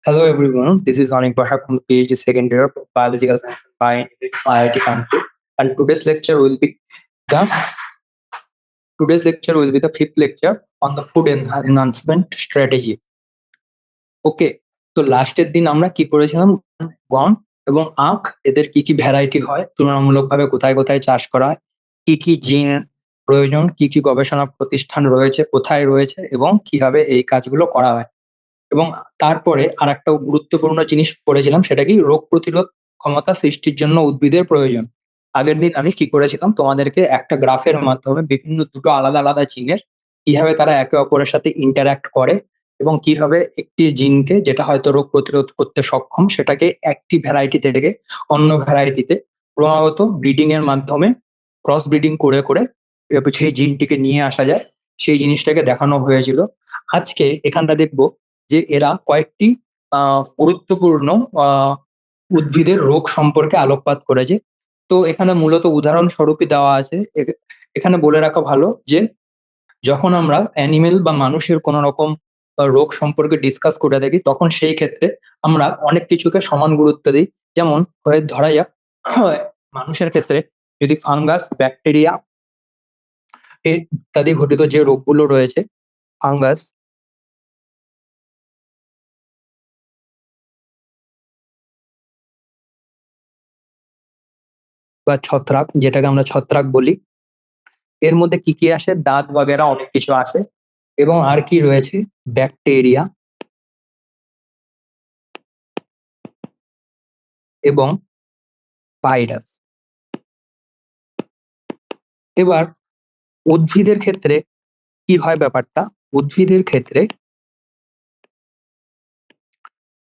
Hello everyone, this is Anik Bahar from the PhD second year of Biological Science by IIT Kanpur. And the today's lecture will be the fifth lecture on the food enhancement strategy. ওকে, তো লাস্টের দিন আমরা কি করেছিলাম? গম এবং আখ এদের কি কি ভ্যারাইটি হয়, তুলনামূলকভাবে কোথায় কোথায় চাষ করা হয়, কি কি জিন প্রয়োজন, কি কি গবেষণা প্রতিষ্ঠান রয়েছে, কোথায় রয়েছে এবং কিভাবে এই কাজগুলো করা হয়। এবং তারপরে আরেকটা গুরুত্বপূর্ণ জিনিস পড়েছিলাম, সেটা কি রোগ প্রতিরোধ ক্ষমতা সৃষ্টির জন্য উদ্ভিদের প্রয়োজন। আগের দিন আমি কি করেছিলাম, তোমাদেরকে একটা গ্রাফের মাধ্যমে বিভিন্ন দুটো আলাদা আলাদা জিনের কিভাবে তারা একে অপরের সাথে ইন্টারঅ্যাক্ট করে এবং কিভাবে একটি জিনকে যেটা হয়তো রোগ প্রতিরোধ করতে সক্ষম সেটাকে একটি ভ্যারাইটি থেকে অন্য ভ্যারাইটিতে ক্রমাগত ব্রিডিং এর মাধ্যমে ক্রস ব্রিডিং করে করে সেই জিনটিকে নিয়ে আসা যায়, সেই জিনিসটাকে দেখানো হয়েছিল। আজকে এখানটা দেখবো যে এরা কয়েকটি গুরুত্বপূর্ণ আহ উদ্ভিদের রোগ সম্পর্কে আলোকপাত করেছে। তো এখানে মূলত উদাহরণস্বরূপই দেওয়া আছে। এখানে বলে রাখা ভালো যে যখন আমরা অ্যানিমেল বা মানুষের কোনো রকম রোগ সম্পর্কে ডিসকাস করে থাকি, তখন সেই ক্ষেত্রে আমরা অনেক কিছুকে সমান গুরুত্ব দিই। যেমন হয়ে ধরা যাক, মানুষের ক্ষেত্রে যদি ফাঙ্গাস, ব্যাকটেরিয়া ইত্যাদি ঘটিত যে রোগগুলো রয়েছে, ফাঙ্গাস বা ছত্রাক, যেটাকে আমরা ছত্রাক বলি, এর মধ্যে কি কি আসে? দাঁত বাগেরা অনেক কিছু আসে। এবং আর কি রয়েছে? ব্যাকটেরিয়া এবং ভাইরাস। এবার উদ্ভিদের ক্ষেত্রে কি হয় ব্যাপারটা? উদ্ভিদের ক্ষেত্রে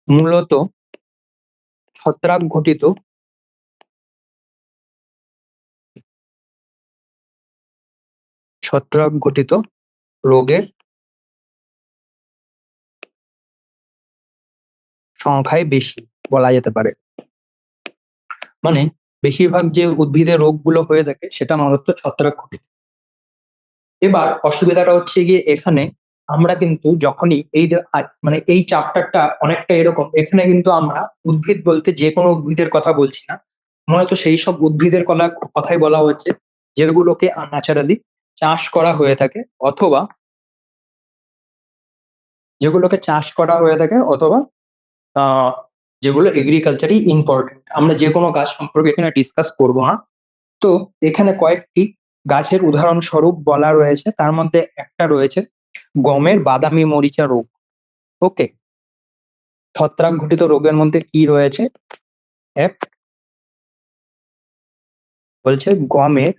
মূলত ছত্রাক ঘটিত রোগের সংখ্যাই বেশি বলা যেতে পারে। মানে বেশিরভাগ যে উদ্ভিদের রোগগুলো হয়ে থাকে সেটা মূলত ছত্রাক ঘটিত। এবার অসুবিধাটা হচ্ছে গিয়ে এখানে আমরা কিন্তু যখনই মানে এই চ্যাপ্টারটা অনেকটা এরকম, এখানে কিন্তু আমরা উদ্ভিদ বলতে যে কোনো উদ্ভিদের কথা বলছি না, মূলত সেই সব উদ্ভিদের কথাই বলা হচ্ছে যেগুলোকে ন্যাচারালি চাষ করা হয়ে থাকে, অথবা অথবা আহ যেগুলো এগ্রিকালচারই ইম্পর্টেন্ট। আমরা যে কোনো গাছ সম্পর্কে এখানে ডিসকাস করবো না। তো এখানে কয়েকটি গাছের উদাহরণস্বরূপ বলা রয়েছে, তার মধ্যে একটা রয়েছে গমের বাদামি মরিচা রোগ। ওকে, ছত্রাক ঘটিত রোগের মধ্যে কি রয়েছে? এক বলছে গমের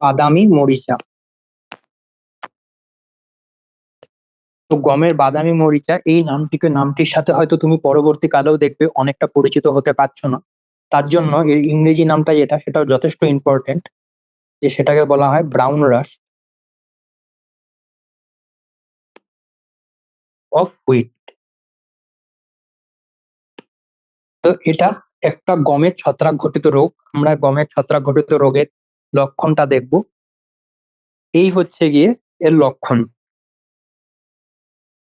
বাদামি মরিচা। তো গমের বাদামি মরিচা এই নামটির সাথে হয়তো তুমি পরবর্তী কালেও দেখবে অনেকটা পরিচিত হতে পারছো না। তার জন্য এর ইংরেজি নামটা যেটা, সেটাও যথেষ্ট ইম্পর্টেন্ট, যে সেটাকে বলা হয় ব্রাউন রাশ অফ হুইট। তো এটা একটা গমের ছত্রাক ঘটিত রোগ। আমরা গমের ছত্রাক ঘটিত রোগের লক্ষণটা দেখব। এই হচ্ছে গিয়ে এর লক্ষণ।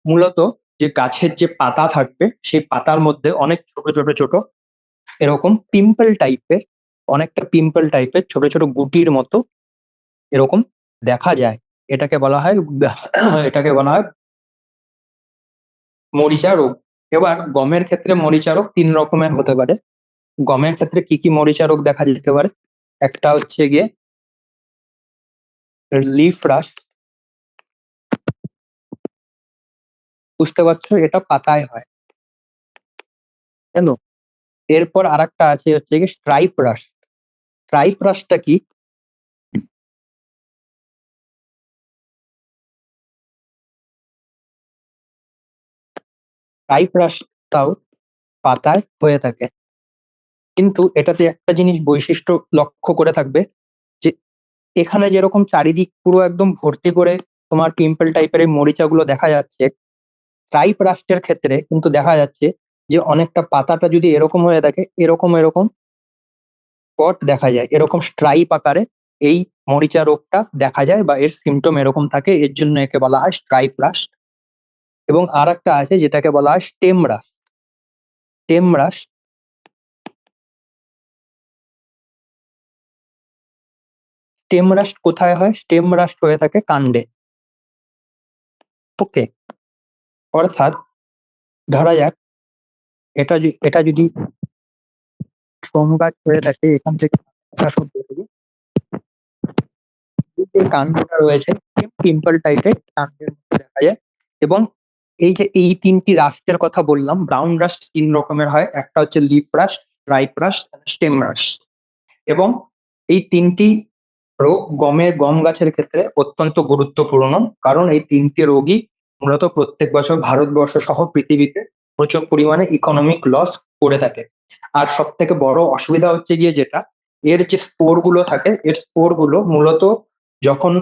মূলত যে গাছের যে পাতা থাকবে সেই পাতার মধ্যে অনেক ছোট ছোট ছোট এরকম পিম্পল টাইপের ছোট ছোট গুটির মতো এরকম দেখা যায়। এটাকে বলা হয় এটাকে বলা হয় মরিচা রোগ। এবার গমের ক্ষেত্রে মরিচা রোগ তিন রকমের হতে পারে। গমের ক্ষেত্রে কি কি মরিচা রোগ দেখা যেতে পারে? একটা হচ্ছে গিয়ে লিফ রাশ, বুঝতে পারছো, এটা পাতায় হয়, কেন? এরপর আরেকটা আছে হচ্ছে গিয়ে স্ট্রাইপ রাশ। স্ট্রাইপ রাশটা কি? স্ট্রাইপ রাশটাও পাতায় হয়ে থাকে, কিন্তু এটাতে একটা জিনিস বৈশিষ্ট্য লক্ষ্য করে থাকবে, যে এখানে যেরকম চারিদিক পুরো একদম ভর্তি করে তোমার পিম্পল টাইপের এই মরিচাগুলো দেখা যাচ্ছে, স্ট্রাইপ রাস্টের ক্ষেত্রে কিন্তু দেখা যাচ্ছে যে অনেকটা পাতাটা যদি এরকম হয়ে থাকে, এরকম এরকম স্পট দেখা যায়, এরকম স্ট্রাইপ আকারে এই মরিচা রোগটা দেখা যায় বা এর সিমটম এরকম থাকে, এর জন্য একে বলা হয় স্ট্রাইপ রাস্ট। এবং আর একটা আছে যেটাকে বলা হয় stem rust. Stem rust stem rust কোথায় হয়? স্টেম রাস্ট হয়ে থাকে কাণ্ডে। ওকে, অর্থাৎ ধরা যাক এটা যদি সোম গাছ হয়ে থাকে, এখান থেকে পাতা সব বেরোবে। যে কাণ্ডটা রয়েছে পিম্পল টাইপের কাণ্ডের মধ্যে দেখা যায়। এবং এই যে এই তিনটি রাষ্ট্রের কথা বললাম, ব্রাউন রাস্ট তিন রকমের হয়, একটা হচ্ছে leaf rust, stripe rust, stem rust. এবং এই তিনটি রোগ গম গাছের ক্ষেত্রে অত্যন্ত গুরুত্বপূর্ণ, কারণ এই তিনটি রোগই মূলত প্রত্যেক বছর ভারতবর্ষ সহ পৃথিবীতে প্রচুর পরিমাণে ইকোনমিক লস করে থাকে। আর সব থেকে বড় অসুবিধা হচ্ছে গিয়ে যেটা, এর যে স্পোর গুলো থাকে, এর স্পোর গুলো মূলত যখন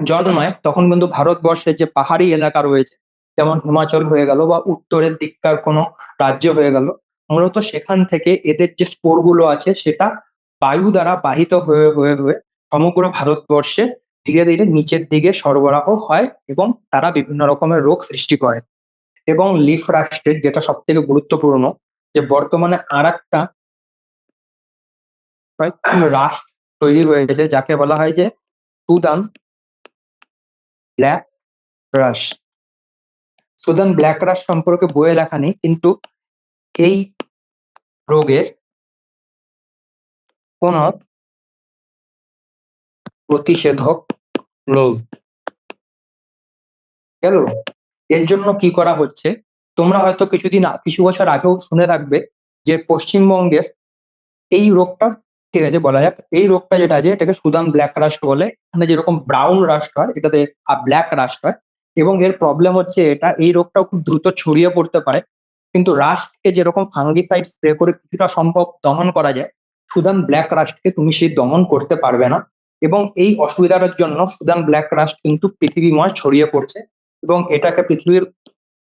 জন্মায় তখন কিন্তু ভারতবর্ষের যে পাহাড়ি এলাকা রয়েছে, যেমন হিমাচল হয়ে গেল বা উত্তরের দিককার কোনো রাজ্য হয়ে গেল, মূলত সেখান থেকে এদের যে স্পোর গুলো আছে সেটা বায়ু দ্বারা বাহিত হয়ে হয়ে হয়ে সমগ্র ভারতবর্ষে ধীরে ধীরে নিচের দিকে সরবরাহ হয় এবং তারা বিভিন্ন রকমের রোগ সৃষ্টি করে। এবং লিফ রাষ্ট্রের যেটা সব থেকে গুরুত্বপূর্ণ, যে বর্তমানে আর একটা রাষ্ট্র তৈরি হয়েছে যাকে বলা হয় যে সুদান ব্ল্যাক রাশ। সুদান ব্ল্যাক রাশ সম্পর্কে বইয়ে লেখা নেই, কিন্তু এই রোগের কোনো প্রতিষেধক নেই। গেল? এর জন্য কি করা হচ্ছে, তোমরা হয়তো কিছু বছর আগেও শুনে থাকবে যে পশ্চিমবঙ্গের এই রোগটা, ঠিক আছে বলা যাক, এই রোগটা যেটা আছে এটাকে সুদান ব্ল্যাক রাস্ট বলে। এখানে যেরকম ব্রাউন রাস্ট হয় এটাতে ব্ল্যাক রাস্ট হয়। এবং এর প্রবলেম হচ্ছে এটা, এই রোগটাও খুব দ্রুত ছড়িয়ে পড়তে পারে, কিন্তু রাস্টকে যেরকম ফাঙ্গিসাইড স্প্রে করে কিছুটা সম্ভব দমন করা যায়, সুদান ব্ল্যাক রাস্টকে তুমি সেই দমন করতে পারবে না। এবং এই অসুবিধাটার জন্য সুদান ব্ল্যাক রাস্ট কিন্তু পৃথিবীময় ছড়িয়ে পড়ছে। এবং এটাকে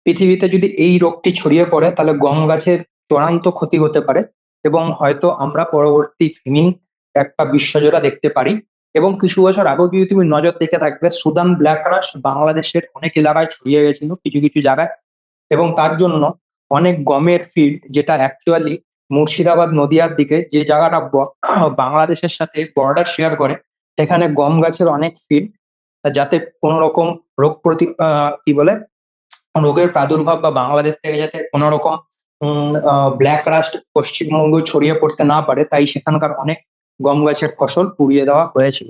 পৃথিবীতে যদি এই রোগটি ছড়িয়ে পড়ে তাহলে গম গাছের চূড়ান্ত ক্ষতি হতে পারে, এবং হয়তো আমরা পরবর্তী ফেমিন একটা বিশ্বজোড়া দেখতে পারি। এবং কিছু বছর আগেও যদি তুমি নজর দেখে থাকবে, সুদান ব্ল্যাক রাশ বাংলাদেশের অনেক এলাকায় ছড়িয়ে গেছিল কিছু কিছু জায়গায়। এবং তার জন্য অনেক গমের ফিল্ড, যেটা অ্যাকচুয়ালি মুর্শিদাবাদ নদিয়ার দিকে যে জায়গাটা বাংলাদেশের সাথে বর্ডার শেয়ার করে, সেখানে গম গাছের অনেক ফিল্ড, যাতে কোনো রকম কি বলে রোগের প্রাদুর্ভাব বা বাংলাদেশ থেকে যাতে কোনো রকম ব্ল্যাক রাস্ট পশ্চিমবঙ্গ ছড়িয়ে পড়তে না পারে, তাই সেখানকার অনেক গম গাছের ফসল পুড়িয়ে দেওয়া হয়েছিল।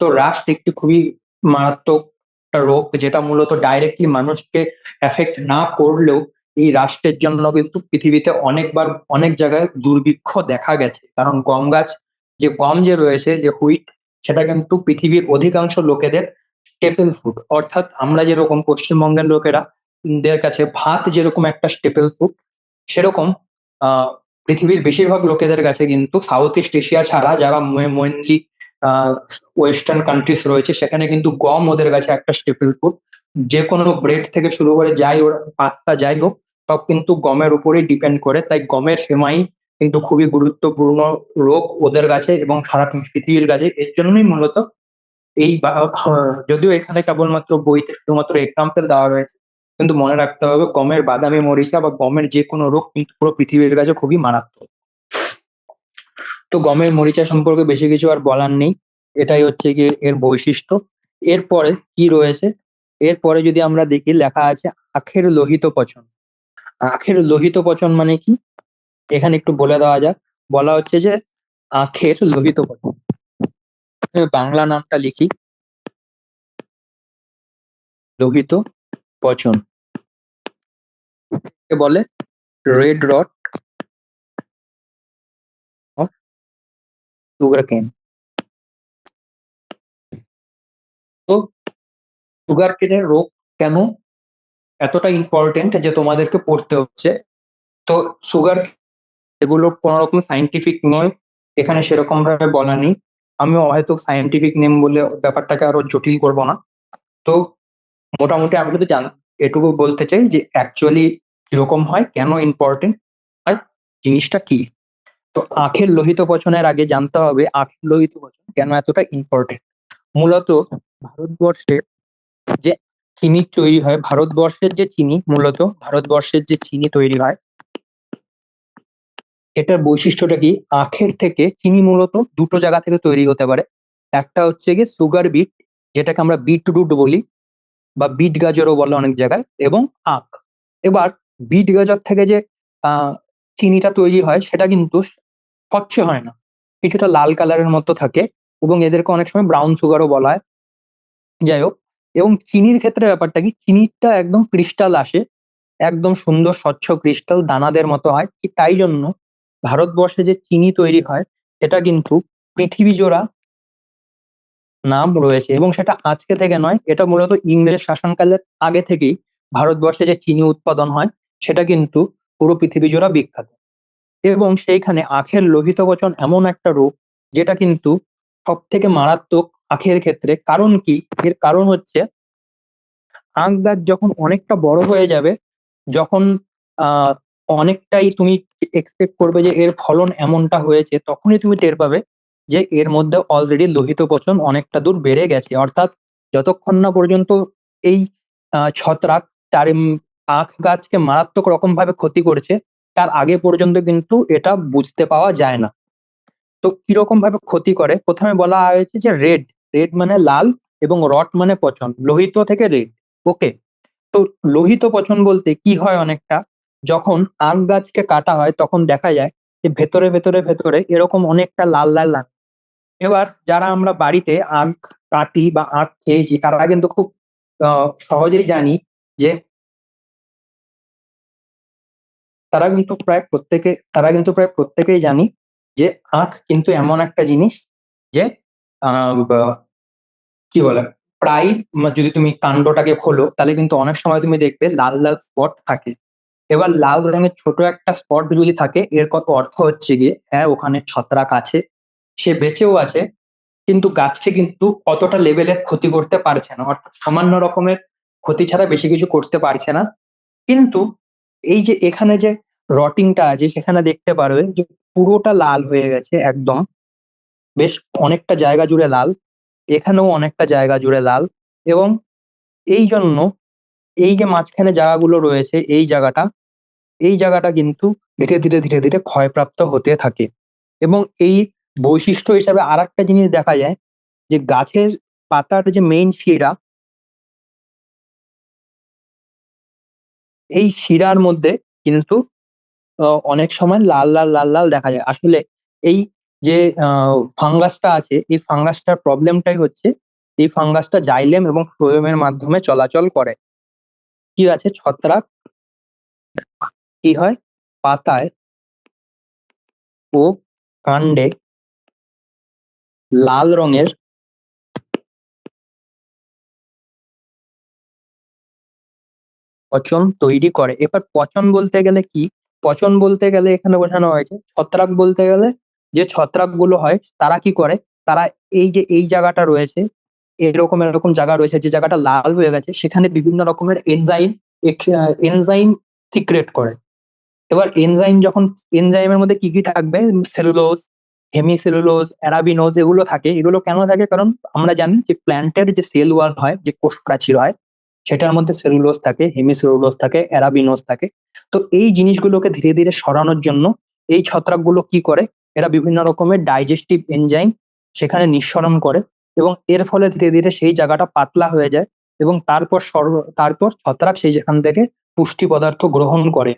তো রাস্ট একটি খুবই মারাত্মক একটা রোগ, যেটা মূলত ডাইরেক্টলি মানুষকে এফেক্ট না করলেও এই রাষ্ট্রের জন্য কিন্তু পৃথিবীতে অনেকবার অনেক জায়গায় দুর্ভিক্ষ দেখা গেছে। কারণ গম গাছ, যে গম যে রয়েছে, যে হুইট, সেটা কিন্তু পৃথিবীর অধিকাংশ লোকেদের স্টেপল ফুড। অর্থাৎ আমরা যেরকম পশ্চিমবঙ্গের লোকেরা দের কাছে ভাত যেরকম একটা স্টেপল ফুড, সেরকম পৃথিবীর বেশিরভাগ লোকেদের কাছে কিন্তু সাউথ ইস্ট এশিয়া ছাড়া যারা মেনলি ওয়েস্টার্ন কান্ট্রিজ রয়েছে, সেখানে কিন্তু গম ওদের কাছে একটা স্টেপল ফুড। যে কোনো ব্রেড থেকে শুরু করে যাই ওরা পাস্তা যাই হোক, সব কিন্তু গমের উপরেই ডিপেন্ড করে। তাই গমের সেমাই কিন্তু খুবই গুরুত্বপূর্ণ রোগ ওদের কাছে এবং সারা পৃথিবীর কাছে। এর জন্যই মূলত যদিও এখানে কেবলমাত্র বইতে শুধুমাত্র এক্সাম্পল দেওয়া রয়েছে, কিন্তু মনে রাখতে হবে গমের বাদামি মরিচা বা গমের যে কোনো রোগ কিন্তু পুরো পৃথিবীর কাছে খুবই মারাত্মক। তো গমের মরিচা সম্পর্কে বেশি কিছু আর বলার নেই, এটাই হচ্ছে গিয়ে এর বৈশিষ্ট্য। এরপরে কি রয়েছে, এরপরে যদি আমরা দেখি লেখা আছে আখের লোহিত পচন। আখের লোহিত পচন মানে কি, এখানে একটু বলে দেওয়া যাক। বলা হচ্ছে যে আখের লোহিত পচন, আমি বাংলা নামটা লিখি, লোহিত পচন কে বলে রেড রট অফ সুগার কেন। তো সুগার কেনের রোগ কেন এতটা ইম্পর্টেন্ট যে তোমাদেরকে পড়তে হচ্ছে? তো সুগার, এগুলো কোনো রকম সাইন্টিফিক নয়, এখানে সেরকম ভাবে বলা নেই। আমিও হয়তো সাইন্টিফিক নেম বলে ব্যাপারটাকে আরো জটিল করব না। তো মোটামুটি আমি যদি এটুকু বলতে চাই যে অ্যাকচুয়ালি কিরকম হয়, কেন ইম্পর্টেন্ট আর জিনিসটা কি। তো আখের লোহিত পচনের আগে জানতে হবে আখের লোহিত পচন কেন এতটা ইম্পর্টেন্ট। মূলত ভারতবর্ষে যে চিনি তৈরি হয়, ভারতবর্ষের যে চিনি, মূলত ভারতবর্ষের যে চিনি তৈরি হয়, এটার বৈশিষ্ট্যটা কি? আখের থেকে চিনি মূলত দুটো জায়গা থেকে তৈরি হতে পারে। একটা হচ্ছে গিয়ে সুগার বিট, যেটাকে আমরা বিটরুট বলি বা বিট গাজরও বলে অনেক জায়গায়, এবং আখ। এবার বিট গাজর থেকে যে আহ চিনিটা তৈরি হয় সেটা কিন্তু স্বচ্ছ হয় না, কিছুটা লাল কালারের মতো থাকে, এবং এদেরকে অনেক সময় ব্রাউন সুগারও বলা হয়। যাই হোক, এবং চিনির ক্ষেত্রে ব্যাপারটা কি, চিনিটা একদম ক্রিস্টাল আসে, একদম সুন্দর স্বচ্ছ ক্রিস্টাল দানাদের মতো হয়। ঠিক তাই জন্য ভারতবর্ষে যে চিনি তৈরি হয় সেটা কিন্তু পৃথিবী জোড়া নাম রয়েছে, এবং সেটা আজকে থেকে নয়, এটা মূলত ইংরেজ শাসনকালের আগে থেকেই ভারতবর্ষে যে চিনি উৎপাদন হয় সেটা কিন্তু পুরো পৃথিবী জোড়া বিখ্যাত। এবং সেইখানে আখের লোহিত পচন এমন একটা রোগ যেটা কিন্তু সব থেকে মারাত্মক আখের ক্ষেত্রে। কারণ কি? এর কারণ হচ্ছে আখ গাছ যখন অনেকটা বড় হয়ে যাবে, যখন আহ অনেকটাই তুমি এক্সপেক্ট করবে যে এর ফলন এমনটা হয়েছে, তখনই তুমি টের পাবে যে এর মধ্যে অলরেডি লোহিত পচন অনেকটা দূর বেড়ে গেছে। অর্থাৎ যতক্ষণ না পর্যন্ত এই ছত্রাক তার আখ গাছকে মারাত্মক রকম ভাবে ক্ষতি করছে, তার আগে পর্যন্ত কিন্তু এটা বুঝতে পাওয়া যায় না। তো কিরকম ভাবে ক্ষতি করে, প্রথমে বলা হয়েছে যে রেড, রেড মানে লাল, এবং রট মানে পচন, লোহিত থেকে রেড। ওকে, তো লোহিত পচন বলতে কি হয়, অনেকটা যখন আখ গাছকে কাটা হয় তখন দেখা যায় যে ভেতরে ভেতরে ভেতরে এরকম অনেকটা লাল লাল লাগে। এবার যারা আমরা বাড়িতে আখ কাটি বা আখ খেয়েছি তারা কিন্তু খুব সহজেই জানি যে তারা কিন্তু প্রায় প্রত্যেকেই জানি যে আখ কিন্তু এমন একটা জিনিস যে কি বলে, প্রায় যদি তুমি কাণ্ডটাকে খোলো তাহলে কিন্তু অনেক সময় তুমি দেখবে লাল লাল স্পট থাকে। এবার লাল রঙের ছোট একটা স্পট যদি থাকে, এর কত অর্থ হচ্ছে গিয়ে, হ্যাঁ ওখানে ছত্রাক আছে, সে বেঁচেও আছে, কিন্তু গাছকে কিন্তু অতটা লেভেলের ক্ষতি করতে পারছে না, অর্থাৎ সামান্য রকমের ক্ষতি ছাড়া বেশি কিছু করতে পারছে না। কিন্তু এই যে এখানে যে রটিংটা আছে, সেখানে দেখতে পারবে যে পুরোটা লাল হয়ে গেছে একদম, বেশ অনেকটা জায়গা জুড়ে লাল, এখানেও অনেকটা জায়গা জুড়ে লাল। এবং এই জন্য এই যে মাঝখানে জায়গাগুলো রয়েছে, এই জায়গাটা কিন্তু ধীরে ধীরে ধীরে ধীরে ক্ষয়প্রাপ্ত হতে থাকে। এবং এই বৈশিষ্ট্য হিসাবে আর একটা জিনিস দেখা যায় যে গাছের পাতার যে মেইন শিরা, এই শিরার মধ্যে কিন্তু অনেক সময় লাল লাল লাল লাল দেখা যায়। আসলে এই যে ফাঙ্গাসটা আছে, এই ফাঙ্গাসটার প্রবলেমটাই হচ্ছে, এই ফাঙ্গাসটা জাইলেম এবং ফ্লোয়েমের মাধ্যমে চলাচল করে। কি আছে, ছত্রাক কি হয়, পাতায় ও কাণ্ডে লাল রঙের পচন তৈরি করে। এবার পচন বলতে গেলে কি, পচন বলতে গেলে এখানে বোঝানো হয়েছে ছত্রাক বলতে গেলে যে ছত্রাক গুলো হয় তারা কি করে, তারা এই যে এই জায়গাটা রয়েছে, এরকম এরকম জায়গা রয়েছে যে জায়গাটা লাল হয়ে গেছে, সেখানে বিভিন্ন রকমের এনজাইম সিক্রেট করে। এবার এনজাইম যখন, এনজাইমের মধ্যে কি কি থাকবে, সেলুলোজ, হেমিসেলুলোজ, অ্যারাবিনোজ, এগুলো থাকে। এগুলো কেন থাকে? কারণ আমরা জানি যে প্ল্যান্টের যে সেল ওয়াল হয়, যে কোষ প্রাচীর হয়, সেটার মধ্যে সেলুলোজ থাকে, হেমিসেলুলোজ থাকে, অ্যারাবিনোজ থাকে। তো এই জিনিসগুলোকে ধীরে ধীরে সরানোর জন্য এই ছত্রাকগুলো কি করে, এরা বিভিন্ন রকমের ডাইজেস্টিভ এনজাইম সেখানে নিঃসরণ করে, এবং এর ফলে ধীরে ধীরে সেই জায়গাটা পাতলা হয়ে যায়, এবং তারপর ছত্রাক সেই যেখান থেকে পুষ্টি পদার্থ গ্রহণ করে।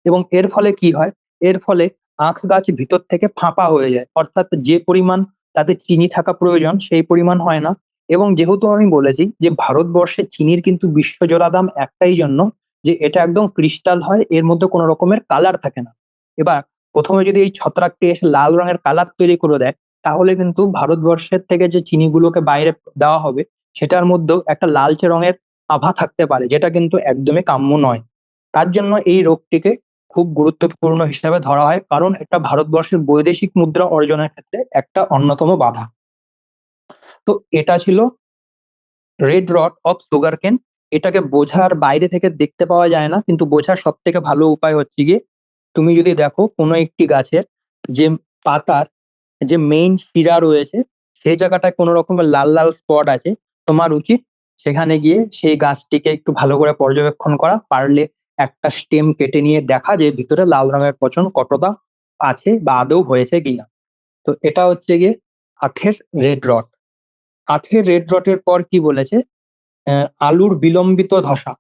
এবং এর ফলে কি হয়, এর ফলে আখ গাছ ভিতর থেকে ফাঁপা হয়ে যায়, অর্থাৎ যে পরিমাণ তাতে চিনি থাকা প্রয়োজন সেই পরিমাণ হয় না। এবং যেহেতু আমি বলেছি যে ভারতবর্ষে চিনির কিন্তু বিশ্বজোড়া দাম একটাই জন্য, যে এটা একদম ক্রিস্টাল হয়, এর মধ্যে কোনো রকমের কালার থাকে না। এবার প্রথমে যদি এই ছত্রাকটি এসে লাল রঙের কালার তৈরি করে দেয়, তাহলে কিন্তু ভারতবর্ষের থেকে যে চিনিগুলোকে বাইরে দেওয়া হবে সেটার মধ্যেও একটা লালচে রঙের আভা থাকতে পারে, যেটা কিন্তু একদমই কাম্য নয়। তার জন্য এই রোগটিকে খুব গুরুত্বপূর্ণ হিসেবে ধরা হয়, কারণ এটা ভারতবর্ষের বৈদেশিক মুদ্রা অর্জনের ক্ষেত্রে একটা অন্যতম বাধা। তো এটা ছিল রেড রট অফ সুগার কেন। এটাকে বোঝার বাইরে থেকে দেখতে পাওয়া যায় না, কিন্তু বোঝার সব থেকে ভালো উপায় হচ্ছে গিয়ে, তুমি যদি দেখো কোনো একটি গাছের যে পাতার যে মেইন শিরা রয়েছে, সেই জায়গাটায় কোনো রকমের লাল লাল স্পট আছে, তোমার উচিত সেখানে গিয়ে সেই গাছটিকে একটু ভালো করে পর্যবেক্ষণ করা, পারলে একটা স্টেম কেটে নিয়ে দেখা যে ভিতরে লাল রঙের পচন কতটা আছে বা আদৌ হয়েছে কিনা। তো এটা হচ্ছে গিয়ে আখের রেড রট। আখের রেড রটের পর কি বলেছে, আলুর বিলম্বিত ধসা।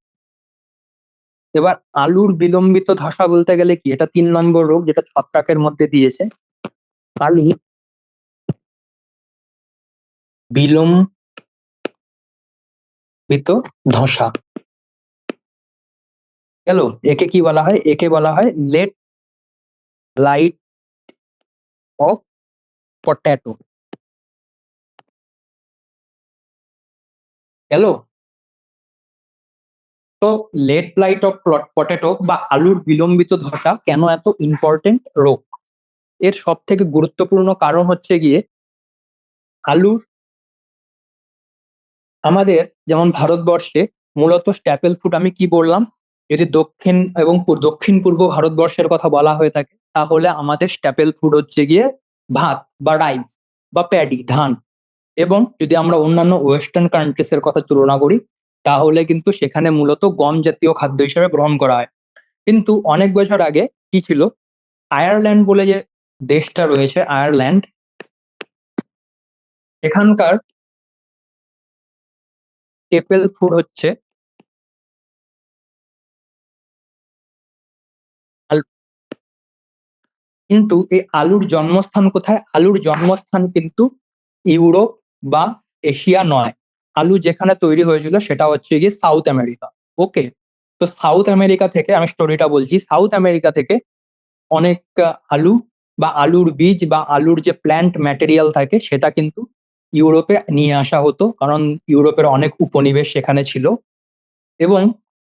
এবার আলুর বিলম্বিত ধসা বলতে গেলে কি, এটা 3 নম্বর রোগ যেটা ছত্রাকের মধ্যে দিয়েছে। আলু বিলম্বিত ধসা গেল। একে কি বলা হয়, একে বলা হয় লেট ব্লাইট অফ পটেটো গেল। তো লেট ব্লাইট অফ পটেটো বা আলুর বিলম্বিত ধসা কেন এত ইম্পর্টেন্ট রোগ? এর সব থেকে গুরুত্বপূর্ণ কারণ হচ্ছে গিয়ে আলুর, আমাদের যেমন ভারতবর্ষে মূলত স্ট্যাপল ফুড আমি কি বললাম, যদি দক্ষিণ এবং দক্ষিণ পূর্ব ভারতবর্ষের কথা বলা হয়ে থাকে তাহলে আমাদের স্ট্যাপল ফুড হচ্ছে গিয়ে ভাত বা রাইস বা প্যাডি ধান। এবং যদি আমরা অন্যান্য ওয়েস্টার্ন কান্ট্রিজ এর কথা তুলনা করি তাহলে কিন্তু সেখানে মূলত গম জাতীয় খাদ্য হিসেবে গ্রহণ করা হয়। কিন্তু অনেক বছর আগে কি ছিল, আয়ারল্যান্ড বলে যে দেশটা রয়েছে আয়ারল্যান্ড, এখানকার স্টেপল ফুড হচ্ছে আলু। কিন্তু এই আলুর জন্মস্থান কোথায়? আলুর জন্মস্থান কিন্তু ইউরোপ বা এশিয়া নয়। আলু যেখানে তৈরি হয়েছিল সেটা হচ্ছে গিয়ে সাউথ আমেরিকা। ওকে, তো সাউথ আমেরিকা থেকে আমি স্টোরিটা বলছি। সাউথ আমেরিকা থেকে অনেক আলু বা আলুর বীজ বা আলুর যে প্ল্যান্ট ম্যাটেরিয়াল থাকে সেটা কিন্তু ইউরোপে নিয়ে আসা হতো, কারণ ইউরোপের অনেক উপনিবেশ সেখানে ছিল। এবং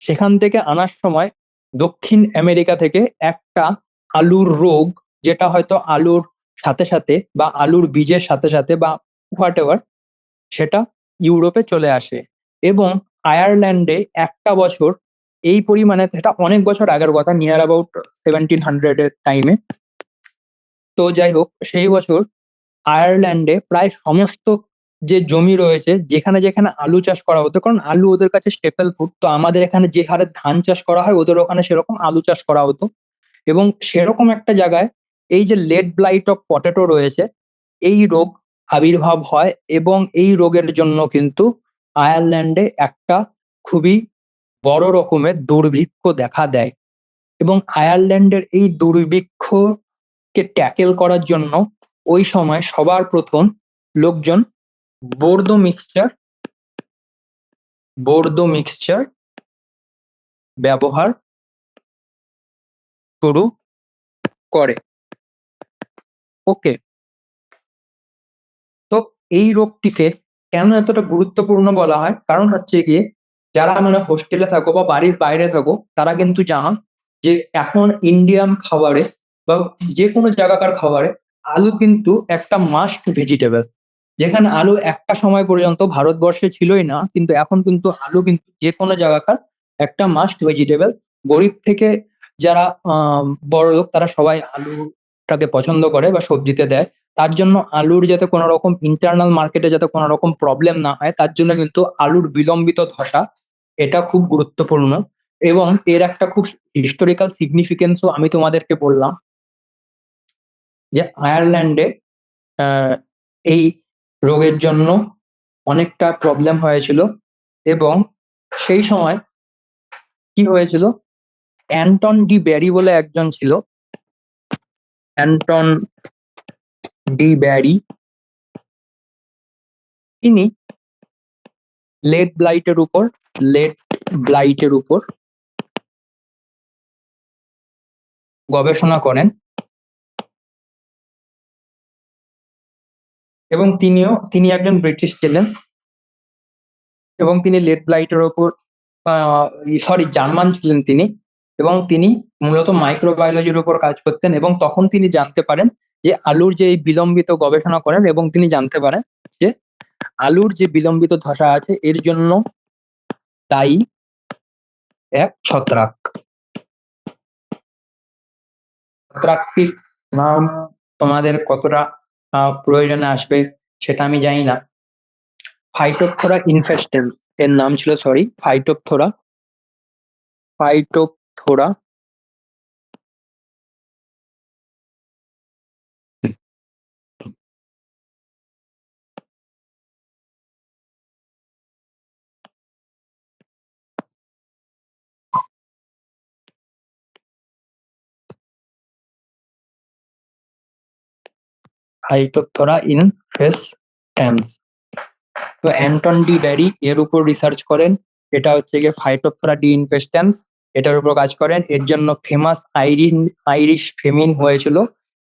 সেখান থেকে আনার সময় দক্ষিণ আমেরিকা থেকে একটা আলুর রোগ, যেটা হয়তো আলুর সাথে সাথে বা আলুর বীজের সাথে সাথে বা হোয়াট এভার, সেটা ইউরোপে চলে আসে। এবং আয়ারল্যান্ডে একটা বছর এই পরিমাণে, সেটা অনেক বছর আগের কথা, নিয়ার অ্যাবাউট 1700 এর টাইমে। তো যাই হোক, সেই বছর আয়ারল্যান্ডে প্রায় সমস্ত যে জমি রয়েছে যেখানে যেখানে আলু চাষ করা হতো, কারণ আলু ওদের কাছে স্টেপল ফুড, তো আমাদের এখানে যে হারে ধান চাষ করা হয় ওদের ওখানে সেরকম আলু চাষ করা হতো। এবং সেরকম একটা জায়গায় এই যে লেড ব্লাইট অফ পটেটো রয়েছে, এই রোগ আবির্ভাব হয় এবং এই রোগের জন্য কিন্তু আয়ারল্যান্ডে একটা খুবই বড় রকমের দুর্ভিক্ষ দেখা দেয়। এবং আয়ারল্যান্ডের এই দুর্ভিক্ষকে ট্যাকেল করার জন্য ওই সময় সবার প্রথম লোকজন বোর্দো মিক্সচার বোর্দো মিক্সচার ব্যবহার শুরু করে। ওকে, তো এই রোগটিকে কেন এতটা গুরুত্বপূর্ণ বলা হয়, কারণ হচ্ছে গিয়ে যারা মানে হোস্টেলে থাকো বা বাড়ির বাইরে থাকো তারা কিন্তু জানো যে এখন ইন্ডিয়ান খাবারে বা যে কোনো জায়গাকার খাবারে আলু কিন্তু একটা মাস্ট ভেজিটেবল। যেখানে আলু একটা সময় পর্যন্ত ভারতবর্ষে ছিলই না, কিন্তু এখন কিন্তু আলু কিন্তু যে কোনো জায়গাকার একটা মাস্ট ভেজিটেবল। গরিব থেকে যারা বড় লোক তারা সবাই আলুটাকে পছন্দ করে বা সবজিতে দেয়। তার জন্য আলুর যাতে কোনো রকম ইন্টারনাল মার্কেটে যাতে কোনো রকম প্রবলেম না হয় তার জন্য কিন্তু আলুর বিলম্বিত ধসা এটা খুব গুরুত্বপূর্ণ। এবং এর একটা খুব হিস্টোরিক্যাল সিগনিফিকেন্সও আমি তোমাদেরকে বললাম, যে আয়ারল্যান্ডে আহ, এই রোগের জন্য অনেকটা প্রবলেম হয়েছিল। এবং সেই সময় কি হয়েছিল, অ্যান্টন ডি ব্যারি বলে একজন ছিল, অ্যান্টন ডি ব্যারি, তিনি লেড ব্লাইটের উপর লেড ব্লাইটের উপর গবেষণা করেন। এবং তিনি একজন ব্রিটিশ ছিলেন এবং তিনি লেড ব্লাইটের ওপর, সরি জার্মান ছিলেন তিনি। এবং তিনি মূলত মাইক্রোবায়োলজির উপর কাজ করতেন এবং তখন তিনি জানতে পারেন যে আলুর যে এই বিলম্বিত গবেষণা করেন এবং তিনি জানতে পারেন যে আলুর যে বিলম্বিত ধসা আছে এর জন্য দায়ী এক ছত্রাক। ছত্রাকটির নাম তোমাদের কতটা প্রয়োজনে আসবে সেটা আমি জানি না। ফাইটোপথরা ইনফেস্টেন্স। এর নাম ছিল ফাইটোপথোরা। Phytophthora Phytophthora ইনফেস্ট্যান্স। তো অ্যান্টন ডি ব্যারি এর উপর রিসার্চ করেন। এটা হচ্ছে গিয়ে ফাইটোপথোরা ডি ইনফেস্ট্যান্স, এটার উপর কাজ করেন। এর জন্য ফেমাস আইরিশ ফেমিন হয়েছিল।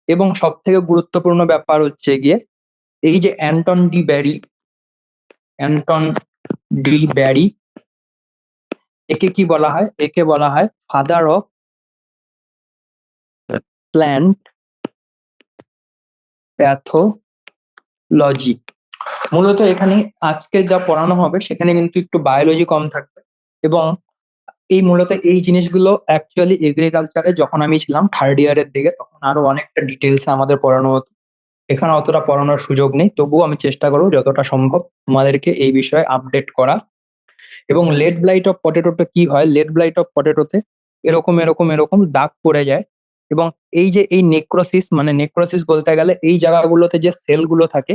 এবং সব থেকে গুরুত্বপূর্ণ ব্যাপার হচ্ছে গিয়ে এই যে অ্যান্টন ডি ব্যারি, একে কি বলা হয়? একে বলা হয় ফাদার অফ প্ল্যান্ট প্যাথোলজি। মূলত এখানে আজকে যা পড়ানো হবে সেখানে কিন্তু একটু বায়োলজি কম থাকবে। এবং মূলত এই জিনিসগুলো অ্যাকচুয়ালি এগ্রিকালচারে যখন আমি ছিলাম থার্ড ইয়ারের দিকে, তখন আরো অনেকটা ডিটেলস আমাদের পড়ানো হতো। এখানে অতটা পড়ানোর সুযোগ নেই, তবুও আমি চেষ্টা করবো যতটা সম্ভব আমাদেরকে এই বিষয়ে আপডেট করা। এবং লেড ব্লাইট অফ পটেটোটা কি হয়? লেড ব্লাইট অফ পটেটোতে এরকম এরকম এরকম দাগ পড়ে যায়। এবং এই যে নেক্রোসিস, মানে নেক্রোসিস বলতে গেলে এই জায়গাগুলোতে যে সেলগুলো থাকে,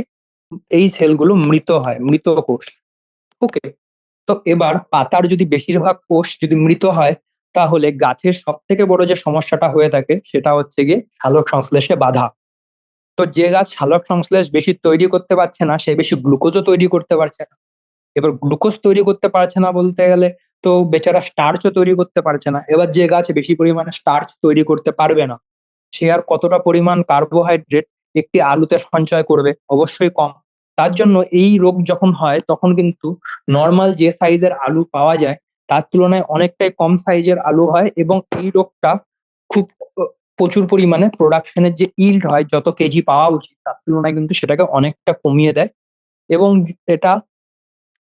এই সেলগুলো মৃত হয়, মৃত কোষ। ওকে। তো এবার পাতার যদি বেশিরভাগ কোষ যদি মৃত হয়, তাহলে গাছের সব থেকে বড় যে সমস্যাটা হয়ে থাকে সেটা হচ্ছে গিয়ে সালোক সংশ্লেষে বাধা। তো যে গাছ সালোক সংশ্লেষ বেশি তৈরি করতে পারছে না, সে বেশি গ্লুকোজও তৈরি করতে পারছে না। এবার গ্লুকোজ তৈরি করতে পারছে না বলতে গেলে তো বেচারা স্টার্চও তৈরি করতে পারছে না। এবার যে গাছ বেশি পরিমাণে স্টার্চ তৈরি করতে পারবে না, সে আর কতটা পরিমাণ কার্বোহাইড্রেট একটি আলুতে সঞ্চয় করবে? অবশ্যই কম। তার জন্য এই রোগ যখন হয় তখন কিন্তু নর্মাল যে সাইজের আলু পাওয়া যায় তার তুলনায় অনেকটাই কম সাইজের আলু হয়। এবং এই রোগটা খুব প্রচুর পরিমাণে প্রোডাকশনের যে ইল্ড হয়, যত কেজি পাওয়া উচিত তার তুলনায় কিন্তু সেটাকে অনেকটা কমিয়ে দেয়। এবং এটা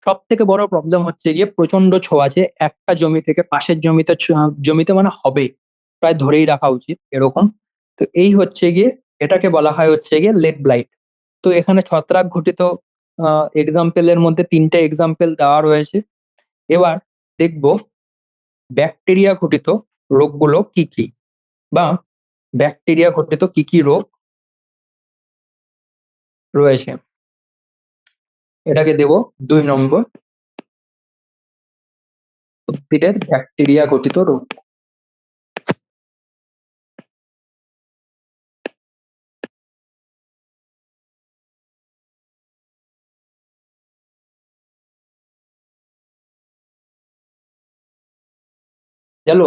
সব থেকে বড় প্রবলেম হচ্ছে গিয়ে প্রচন্ড ছোঁয়াচে। একটা জমি থেকে পাশের জমিতে জমিতে মানে হবে, প্রায় ধরেই রাখা উচিত এরকম। তো এই হচ্ছে গিয়ে, এটাকে বলা হয় হচ্ছে গিয়ে লেট ব্লাইট। তো এখানে ছত্রাক ঘটিত এক্সাম্পলের মধ্যে 3টে এক্সাম্পল দেওয়া রয়েছে। এবার দেখবো ব্যাকটেরিয়া ঘটিত রোগগুলো কি কি, বা ব্যাকটেরিয়া ঘটিত কি কি রোগ রয়েছে। এটাকে দেব 2 নম্বর, উদ্ভিদের ব্যাকটেরিয়া ঘটিত রোগ। গেল।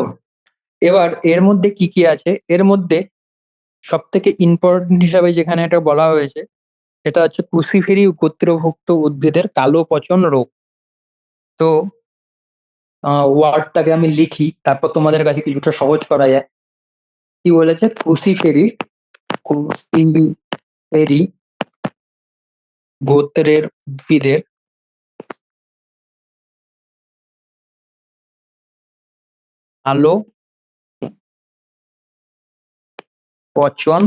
এবার এর মধ্যে কি কি আছে? এর মধ্যে সব থেকে ইম্পর্টেন্ট হিসাবে যেখানে এটা বলা হয়েছে সেটা হচ্ছে ক্রুসিফেরি গোত্রভুক্ত উদ্ভিদের কালো পচন রোগ। তো ওয়ার্ডটাকে আমি লিখি, তারপর তোমাদের কাছে কিছুটা সহজ করা যায়। কি বলেছে? ক্রুসিফেরি গোত্রের উদ্ভিদের কালো পচন।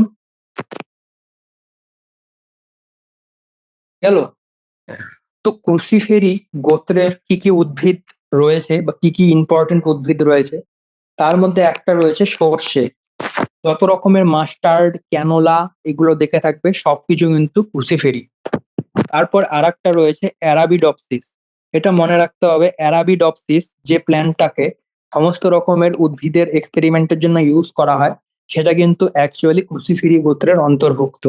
গেল। তো ক্রুসিফেরি গোত্রের কি কি উদ্ভিদ রয়েছে বা কি কি ইম্পর্টেন্ট উদ্ভিদ রয়েছে, তার মধ্যে একটা রয়েছে সর্ষে। যত রকমের মাস্টার্ড, ক্যানোলা এগুলো দেখে থাকবে সবকিছু কিন্তু ক্রুসিফেরি। তারপর আরেকটা রয়েছে অ্যারাবিডপসিস। এটা মনে রাখতে হবে, অ্যারাবিডপসিস যে প্ল্যান্টটাকে সমস্ত রকমের উদ্ভিদের এক্সপেরিমেন্টের জন্য ইউজ করা হয়, সেটা কিন্তু অ্যাকচুয়ালি ক্রুসিফেরি গোত্রের অন্তর্ভুক্ত।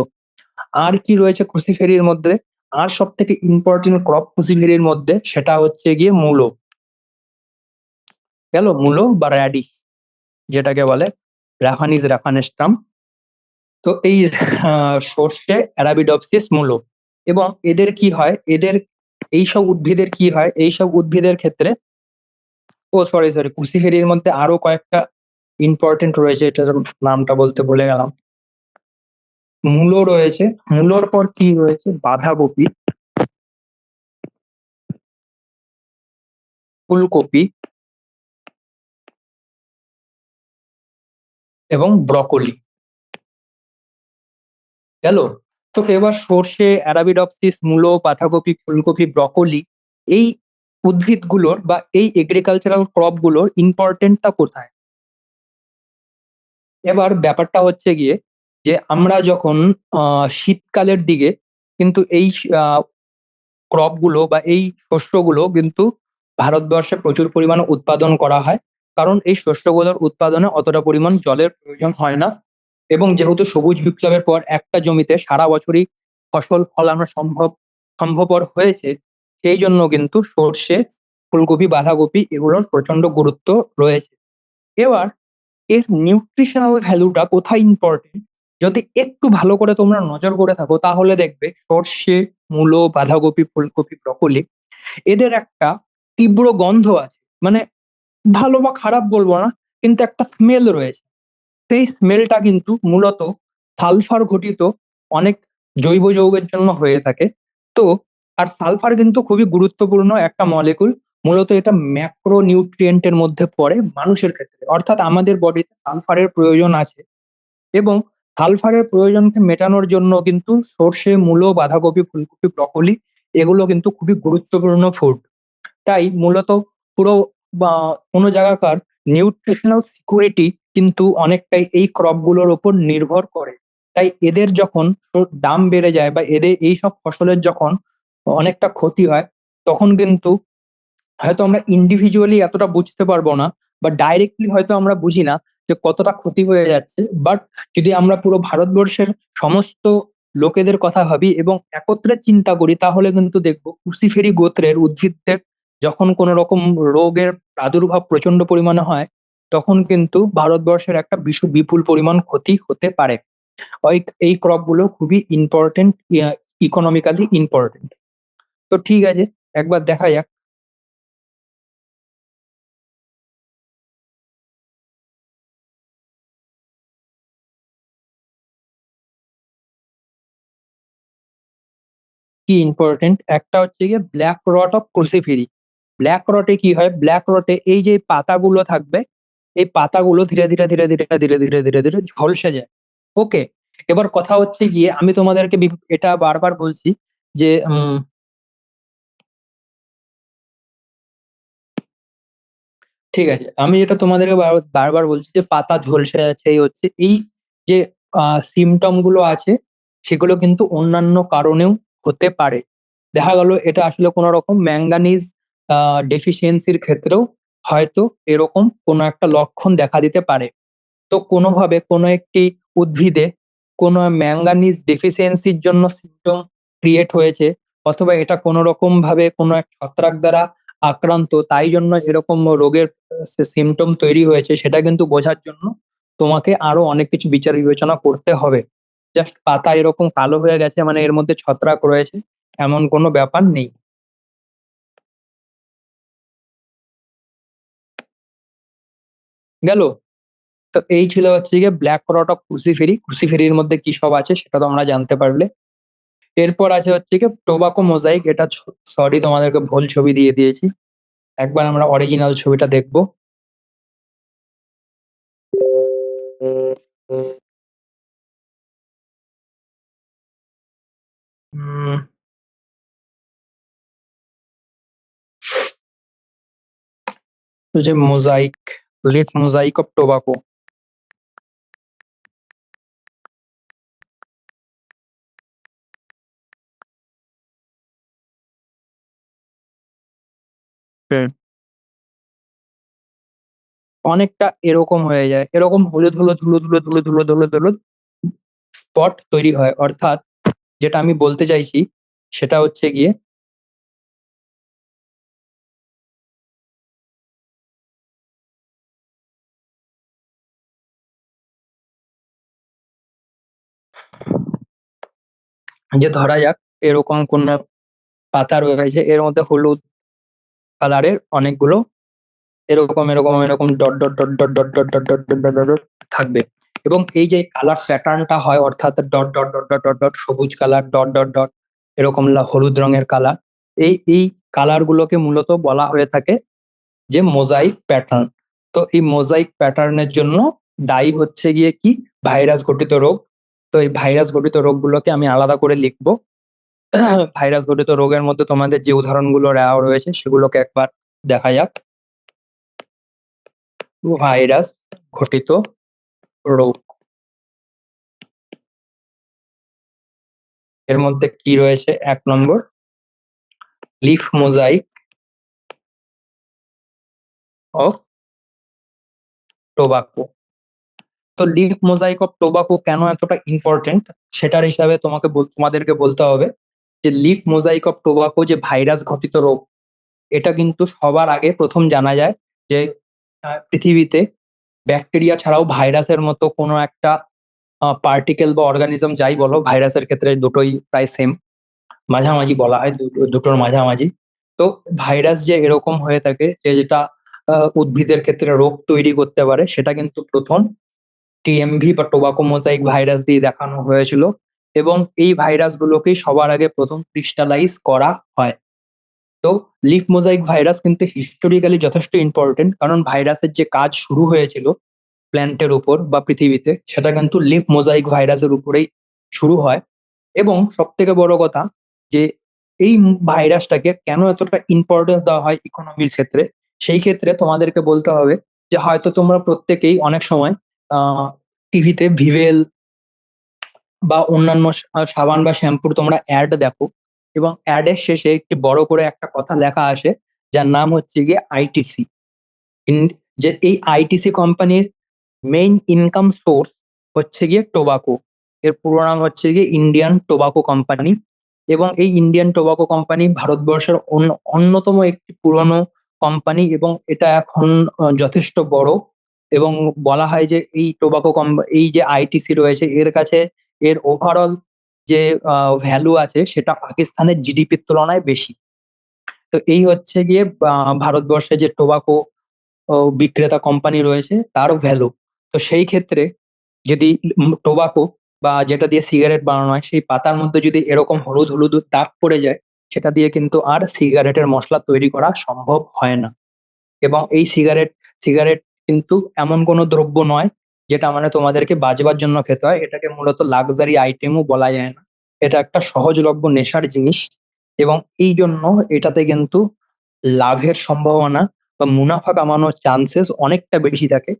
আর কি রয়েছে ক্রুসিফেরির মধ্যে? আর সব থেকে ইম্পর্টেন্ট ক্রপ ক্রুসিফেরির মধ্যে সেটা হচ্ছে গিয়ে মূলো। গেল, মূলো বা র্যাডিশ যেটাকে বলে, রাফানিস রাফানেস্টাম। তো এই সর্ষে, অ্যারাবিডপসিস, মূলো। এবং এদের কি হয়, এইসব উদ্ভিদের কি হয়, এইসব উদ্ভিদের ক্ষেত্রে, ও সরি সরি, ক্রুসিফেরির মধ্যে আরো কয়েকটা ইম্পর্টেন্ট রয়েছে, এটার নামটা বলতে ভুলে গেলাম। মূলো রয়েছে, মূলোর পর কি রয়েছে? বাঁধাকপি, ফুলকপি এবং ব্রকোলি। গেল। তো এবার সর্ষে, অ্যারাবিডপসিস, মূলো, বাঁধাকপি, ফুলকপি, ব্রকোলি, এই উদ্ভিদগুলোর বা এই এগ্রিকালচারাল ক্রপ গুলোর ইম্পর্টেন্টটা কোথায়? এবার ব্যাপারটা হচ্ছে গিয়ে যে আমরা যখন শীতকালের দিকে কিন্তু এই ক্রপ গুলো বা এই শস্যগুলো কিন্তু ভারতবর্ষে প্রচুর পরিমাণে উৎপাদন করা হয়। কারণ এই শস্যগুলোর উৎপাদনে অতটা পরিমাণ জলের প্রয়োজন হয় না এবং যেহেতু সবুজ বিপ্লবের পর একটা জমিতে সারা বছরই ফসল ফলানো সম্ভবপর হয়েছে, সেই জন্য কিন্তু সর্ষে, ফুলকপি, বাঁধাকপি এগুলোর প্রচন্ড গুরুত্ব রয়েছে। এবার এর নিউট্রিশনাল ভ্যালুটা কোথায় ইম্পর্টেন্ট, যদি একটু ভালো করে তোমরা নজর করে থাকো তাহলে দেখবে সর্ষে, মূলো, বাঁধাকপি, ফুলকপি, ব্রকলি এদের একটা তীব্র গন্ধ আছে। মানে ভালো বা খারাপ বলবো না, কিন্তু একটা স্মেল রয়েছে। সেই স্মেলটা কিন্তু মূলত সালফার ঘটিত অনেক জৈব যৌগের জন্য হয়ে থাকে। তো আর সালফার কিন্তু খুবই গুরুত্বপূর্ণ একটা মলিকুল। মূলত এটা ম্যাক্রো নিউট্রিয়েন্ট এর মধ্যে পড়ে মানুষের ক্ষেত্রে। অর্থাৎ আমাদের বডিতে সালফারের প্রয়োজন আছে এবং সালফারের প্রয়োজনকে মেটানোর জন্য কিন্তু সর্ষে, মূলো, বাঁধাকপি, ফুলকপি, ব্রকলি এগুলো কিন্তু খুবই গুরুত্বপূর্ণ ফুড। তাই মূলত পুরো বা কোনো জায়গাকার নিউট্রিশনাল সিকিউরিটি কিন্তু অনেকটাই এই ক্রপ গুলোর উপর নির্ভর করে। তাই এদের যখন দাম বেড়ে যায় বা এদের এইসব ফসলের যখন অনেকটা ক্ষতি হয়, তখন কিন্তু হয়তো আমরা ইন্ডিভিজুয়ালি এতটা বুঝতে পারবো না বা ডাইরেক্টলি হয়তো আমরা বুঝি না যে কতটা ক্ষতি হয়ে যাচ্ছে। বাট যদি আমরা পুরো ভারতবর্ষের সমস্ত লোকেদের কথা ভাবি এবং একত্রে চিন্তা করি তাহলে কিন্তু দেখবো ক্রুসিফেরি গোত্রের উদ্ভিদদের যখন কোনো রকম রোগের প্রাদুর্ভাব প্রচন্ড পরিমাণে হয়, তখন কিন্তু ভারতবর্ষের একটা বিপুল পরিমাণ ক্ষতি হতে পারে। ওই এই ক্রপ গুলো খুবই ইম্পর্টেন্ট, ইকোনমিক্যালি ইম্পর্টেন্ট। তো ঠিক আছে, একবার দেখা যাক। কি ইম্পর্টেন্ট, একটা হচ্ছে গিয়ে ব্ল্যাক রট অফ ক্রুসিফেরি। ব্ল্যাক রটে কি হয়, ব্ল্যাক রটে এই যে পাতাগুলো থাকবে, এই পাতাগুলো ধীরে ধীরে ধীরে ধীরে ধীরে ধীরে ধীরে ধীরে ঝলসে যায়। ওকে, এবার কথা হচ্ছে গিয়ে আমি তোমাদেরকে এটা বারবার বলছি যে ঠিক আছে, আমি যেটা তোমাদেরকে বারবার বলছি যে পাতা ঝলসে যাচ্ছে, এই হচ্ছে এই যে সিমটম গুলো আছে, সেগুলো কিন্তু অন্যান্য কারণেও হতে পারে। দেখা গেল এটা আসলে কোনো রকম ম্যাঙ্গানিজ ডেফিসিয়েন্সির ক্ষেত্রেও হয়তো এরকম কোনো একটা লক্ষণ দেখা দিতে পারে। তো কোনোভাবে কোনো একটি উদ্ভিদে কোনো ম্যাঙ্গানিজ ডেফিসিয়েন্সির জন্য সিমটম ক্রিয়েট হয়েছে, অথবা এটা কোনো রকম ভাবে কোনো এক ছত্রাক দ্বারা আক্রান্ত, তাই জন্য এরকম রোগের সিমটম তৈরি হয়েছে, সেটা কিন্তু বোঝার জন্য তোমাকে আরো অনেক কিছু বিচার বিবেচনা করতে হবে। জাস্ট পাতা এরকম কালো হয়ে গেছে মানে এর মধ্যে ছত্রাক রয়েছে, এমন কোনো ব্যাপার নেই। গেল? তো এই ছিল হচ্ছে গিয়ে ব্ল্যাক রট অফ ক্রুসিফেরি। ক্রুসিফেরির মধ্যে কি সব আছে সেটা তোমরা জানতে পারলে। এরপর আছে হচ্ছে কি টোবাকো মোজাইক। এটা সরি, তোমাদেরকে ভুল ছবি দিয়ে দিয়েছি। একবার আমরা অরিজিনাল ছবিটা দেখবো। উম, এই যে mosaic, leaf mosaic of tobacco. অনেকটা এরকম হয়ে যায়, এরকম হলুদ হলুদ হলুদ হলুদ হলুদ হলুদ হলুদ হলুদ স্পট তৈরি হয়। অর্থাৎ যেটা আমি বলতে চাইছি সেটা হচ্ছে গিয়ে যে ধরা যাক এরকম কোন পাতা রয়েছে, এর মধ্যে হলুদ কালারের অনেকগুলো এরকম এরকম এরকম dot dot dot dot dot dot dot dot dot dot dot থাকবে। এবং এই যে কালার প্যাটার্নটা হয়, অর্থাৎ dot dot dot dot dot dot সবুজ কালার, ডট ডট ডট এরকম হলুদ রঙের কালার, এই কালার গুলোকে মূলত বলা হয়ে থাকে যে মোজাইক প্যাটার্ন। তো এই মোজাইক প্যাটার্নের জন্য দায়ী হচ্ছে গিয়ে কি, ভাইরাস ঘটিত রোগ। তো এই ভাইরাস ঘটিত রোগগুলোকে আমি আলাদা করে লিখবো। ভাইরাস ঘটিত রোগের মধ্যে তোমাদের যে উদাহরণগুলো দেওয়া রয়েছে সেগুলোকে একবার দেখা যাক। ভাইরাস ঘটিত রোগ, এর মধ্যে কি রয়েছে? 1 নম্বর লিফ মোজাইক অফ টোবাকো। তো লিফ মোজাইক অফ টোবাকো কেন এতটা ইম্পর্টেন্ট সেটার হিসাবে তোমাদেরকে বলতে হবে যে লিফ মোজাইক অফ টোবাকো যে ভাইরাস ঘটিত রোগ, এটা কিন্তু সবার আগে প্রথম জানা যায় যে পৃথিবীতে ব্যাকটেরিয়া ছাড়াও ভাইরাসের মতো কোনো একটা পার্টিকেল বা অর্গানিজম যাই বলো, ভাইরাসের ক্ষেত্রে দুটোই প্রায় সেম, মাঝামাঝি বলা হয়, দুটোর মাঝামাঝি। তো ভাইরাস যে এরকম হয়ে থাকে যে যেটা উদ্ভিদের ক্ষেত্রে রোগ তৈরি করতে পারে, সেটা কিন্তু প্রথম টিএমভি বা টোবাকো মোজাইক ভাইরাস দিয়ে দেখানো হয়েছিল। এবং এই ভাইরাসগুলোকেই সবার আগে প্রথম ক্রিস্টালাইজ করা হয়। তো লিফ মোজাইক ভাইরাস কিন্তু হিস্টোরিক্যালি যথেষ্ট ইম্পর্টেন্ট, কারণ ভাইরাসের যে কাজ শুরু হয়েছিল প্ল্যান্টের উপর বা পৃথিবীতে, সেটা কিন্তু লিফ মোজাইক ভাইরাসের উপরেই শুরু হয়। এবং সব থেকে বড় কথা যে এই ভাইরাসটাকে কেন এতটা ইম্পর্টেন্স দেওয়া হয় ইকোনমির ক্ষেত্রে, সেই ক্ষেত্রে তোমাদেরকে বলতে হবে যে হয়তো তোমরা প্রত্যেকেই অনেক সময় টিভিতে ভিভেল বা অন্যান্য সাবান বা শ্যাম্পুর তোমরা অ্যাড দেখো, এবং অ্যাডের শেষে একটি বড় করে একটা কথা লেখা আসে যার নাম হচ্ছে গিয়ে আইটিসি। যে এই আইটিসি কোম্পানির মেইন ইনকাম সোর্স হচ্ছে গিয়ে টোবাকো। এর পুরো নাম হচ্ছে গিয়ে ইন্ডিয়ান টোবাকো কোম্পানি। এবং এই ইন্ডিয়ান টোবাকো কোম্পানি ভারতবর্ষের অন্যতম একটি পুরনো কোম্পানি, এবং এটা এখন যথেষ্ট বড়। এবং বলা হয় যে এই এই যে আইটিসি রয়েছে এর কাছে এর ওভারঅল যে ভ্যালু আছে সেটা পাকিস্তানের জিডিপির তুলনায় বেশি। তো এই হচ্ছে গিয়ে ভারতবর্ষে যে টোবাকো বিক্রেতা কোম্পানি রয়েছে তার ভ্যালু। তো সেই ক্ষেত্রে যদি টোবাকো বা যেটা দিয়ে সিগারেট বানানো হয় সেই পাতার মধ্যে যদি এরকম হলুদ হলুদ দাগ পড়ে যায়, সেটা দিয়ে কিন্তু আর সিগারেটের মশলা তৈরি করা সম্ভব হয় না। এবং এই সিগারেট সিগারেট কিন্তু এমন কোনো দ্রব্য নয় যেটা মানে তোমাদেরকে বাজবার জন্য খেতে হয়, এটাকে মূলত লাক্সারি আইটেমও বলা যায় না, এটা একটা সহজলভ্য নেশার জিনিস। এবং এই জন্য এটাতে কিন্তু লাভের সম্ভাবনা বা মুনাফা কামানোর চান্সেস অনেকটা বেশি থাকে।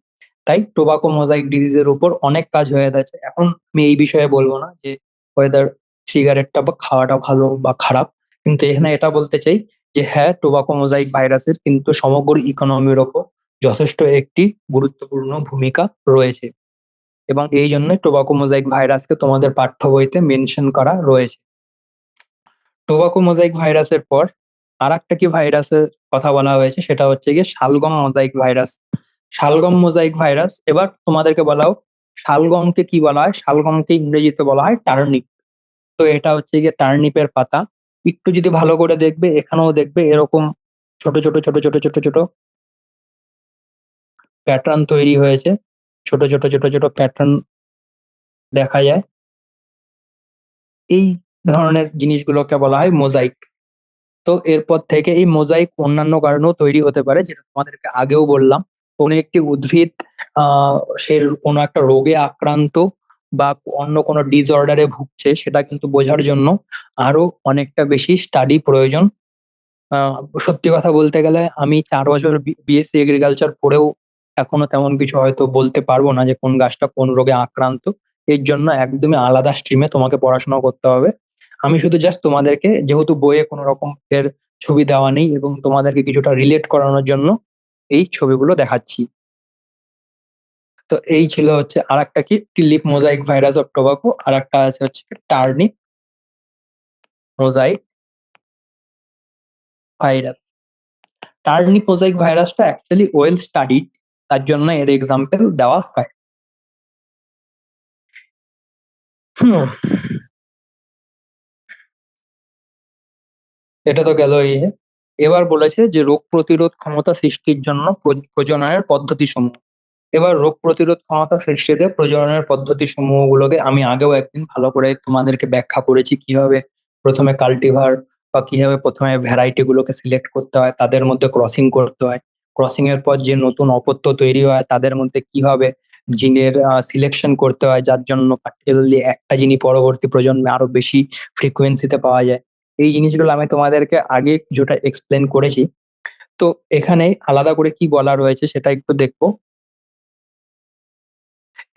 তাই টোবাকো মোজাইক ডিজিজের উপর অনেক কাজ হয়ে গেছে। এখন আমি এই বিষয়ে বলবো না যে ওয়েদার সিগারেটটা বা খাওয়াটা ভালো বা খারাপ, কিন্তু এখানে এটা বলতে চাই যে হ্যাঁ, টোবাকো মোজাইক ভাইরাসের কিন্তু সমগ্র ইকোনমির ওপর যথেষ্ট একটি গুরুত্বপূর্ণ ভূমিকা রয়েছে। এবং এই জন্য টোবাকো মোজাইক ভাইরাসকে তোমাদের পাঠ্য বইতে মেনশন করা রয়েছে। টোবাকো মোজাইক ভাইরাসের পর আর একটা কি ভাইরাসের কথা বলা হয়েছে, সেটা হচ্ছে গিয়ে শালগম মোজাইক ভাইরাস। শালগম মোজাইক ভাইরাস, এবার তোমাদেরকে বলা হোক শালগমকে কি বলা হয়। শালগমকে ইংরেজিতে বলা হয় টার্নিপ। তো এটা হচ্ছে গিয়ে টার্নিপের পাতা। একটু যদি ভালো করে দেখবে, এখানেও দেখবে এরকম ছোট ছোট ছোট ছোট ছোট ছোট প্যাটার্ন তৈরি হয়েছে, ছোট ছোট ছোট ছোট প্যাটার্ন দেখা যায়। এই ধরনের জিনিসগুলোকে বলা হয় মোজাইক। তো এরপর থেকে এই মোজাইক অন্যান্য কারণেও তৈরি হতে পারে, যেটা তোমাদেরকে আগেও বললাম। কোনো একটি উদ্ভিদ সে কোনো একটা রোগে আক্রান্ত বা অন্য কোনো ডিসঅর্ডারে ভুগছে, সেটা কিন্তু বোঝার জন্য আরো অনেকটা বেশি স্টাডি প্রয়োজন। আহ সত্যি কথা বলতে গেলে আমি 4 বছর বিএসসি এগ্রিকালচার পড়েও এখনো তেমন কিছু হয়তো বলতে পারবো না যে কোন গাছটা কোন রোগে আক্রান্ত। এর জন্য একদমই আলাদা স্ট্রিমে তোমাকে পড়াশোনা করতে হবে। আমি শুধু জাস্ট তোমাদেরকে, যেহেতু বইয়ে কোনো রকম এর ছবি দেওয়া নেই, এবং তোমাদেরকে কিছুটা রিলেট করানোর জন্য এই ছবিগুলো দেখাচ্ছি। তো এই ছিল হচ্ছে আর একটা কি tulip mosaic virus of tobacco, আর একটা আছে হচ্ছে turnip mosaic virus. Turnip mosaic ভাইরাসটা অ্যাকচুয়ালি ওয়েল স্টাডিড, তার জন্য এর এক্সাম্পল দেওয়া হয়। হুম, এটা তো গেল ইয়ে। এবার বলেছে যে রোগ প্রতিরোধ ক্ষমতা সৃষ্টির জন্য প্রজননের পদ্ধতি সমূহ। এবার রোগ প্রতিরোধ ক্ষমতা সৃষ্টিতে প্রজননের পদ্ধতি সমূহ গুলোকে আমি আগেও একদিন ভালো করে তোমাদেরকে ব্যাখ্যা করেছি, কিভাবে প্রথমে কাল্টিভার বা কিভাবে প্রথমে ভ্যারাইটি গুলোকে সিলেক্ট করতে হয়, তাদের মধ্যে ক্রসিং করতে হয়, ক্রসিং এর পর যে নতুন অপত্য তৈরি হয় তাদের মধ্যে কিভাবে জিনের সিলেকশন করতে হয়, যার জন্য পার্টিকুলারলি একটা জিনিস পরবর্তী প্রজন্মে আরো বেশি ফ্রিকোয়েন্সিতে পাওয়া যায়। এই জিনিসগুলো আমি তোমাদেরকে আগে কিছুটা এক্সপ্লেন করেছি। তো এখানে আলাদা করে কি বলা রয়েছে সেটা একটু দেখবো।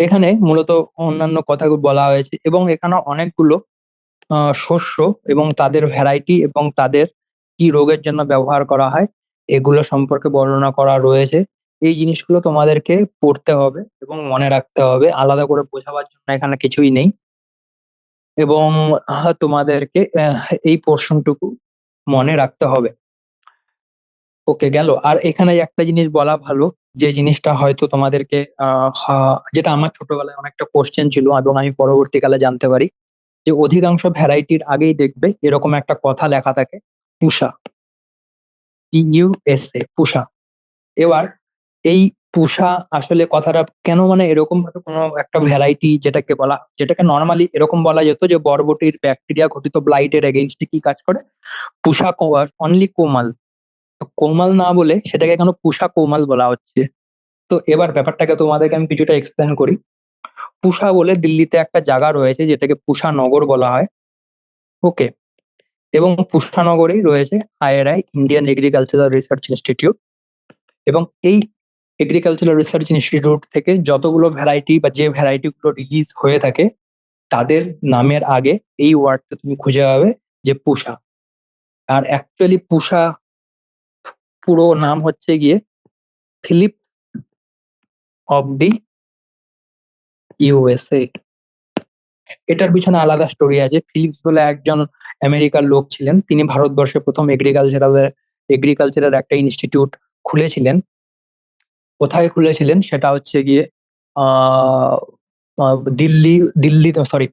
এখানে মূলত অন্যান্য কথাগুলো বলা হয়েছে এবং এখানে অনেকগুলো শস্য এবং তাদের ভ্যারাইটি এবং তাদের কি রোগের জন্য ব্যবহার করা হয় এগুলো সম্পর্কে বর্ণনা করা রয়েছে। এই জিনিসগুলো তোমাদেরকে পড়তে হবে এবং মনে রাখতে হবে। আলাদা করে বোঝাবার জন্য এখানে কিছুই নেই। এবং তোমাদেরকে এই পোর্শনটুকু মনে রাখতে হবে। ওকে, গেল। আর এখানে একটা জিনিস বলা ভালো, যে জিনিসটা হয়তো তোমাদেরকে যেটা আমার ছোটবেলায় অনেকটা কোশ্চেন ছিল এবং আমি পরবর্তীকালে জানতে পারি, যে অধিকাংশ ভ্যারাইটির আগেই দেখবে এরকম একটা কথা লেখা থাকে, পুষা, PUSA, পুষা। এবার এই পুষা আসলে কথাটা কেন, মানে এরকম ভাবে কোনো একটা ভ্যারাইটি যেটাকে নর্মালি এরকম বলা যেত যে বরবটির ব্যাকটেরিয়া ঘটিত ব্লাইটের এগেইনস্টে কি কাজ করে, পুষা অনলি কোমাল। তো কোমাল না বলে সেটাকে কেন পুষা কোমাল বলা হচ্ছে। তো এবার ব্যাপারটাকে তোমাদেরকে আমি কিছুটা এক্সপ্লেন করি। পুষা বলে দিল্লিতে একটা জায়গা রয়েছে যেটাকে পুষা নগর বলা হয়। ওকে। এবং পুষ্পানগরেই রয়েছে IRI, Indian agricultural research institute. এবং এই এগ্রিকালচারাল রিসার্চ ইনস্টিটিউট থেকে যতগুলো ভ্যারাইটি বা যে ভ্যারাইটি গুলো রিলিজ হয়ে থাকে তাদের নামের আগে এই ওয়ার্ডটা তুমি খুঁজে পাবে, যে পুষা। আর অ্যাকচুয়ালি পুষা পুরো নাম হচ্ছে গিয়ে ফিলিপ অফ দি USA। এটার পিছনে আলাদা স্টোরি আছে। ফিলিপস বলে একজন আমেরিকার লোক ছিলেন, তিনি ভারতবর্ষে প্রথম এগ্রিকালচারাল একটা ইনস্টিটিউট খুলেছিলেন। কোথায় খুলেছিলেন সেটা হচ্ছে গিয়ে আহ দিল্লি, সরি,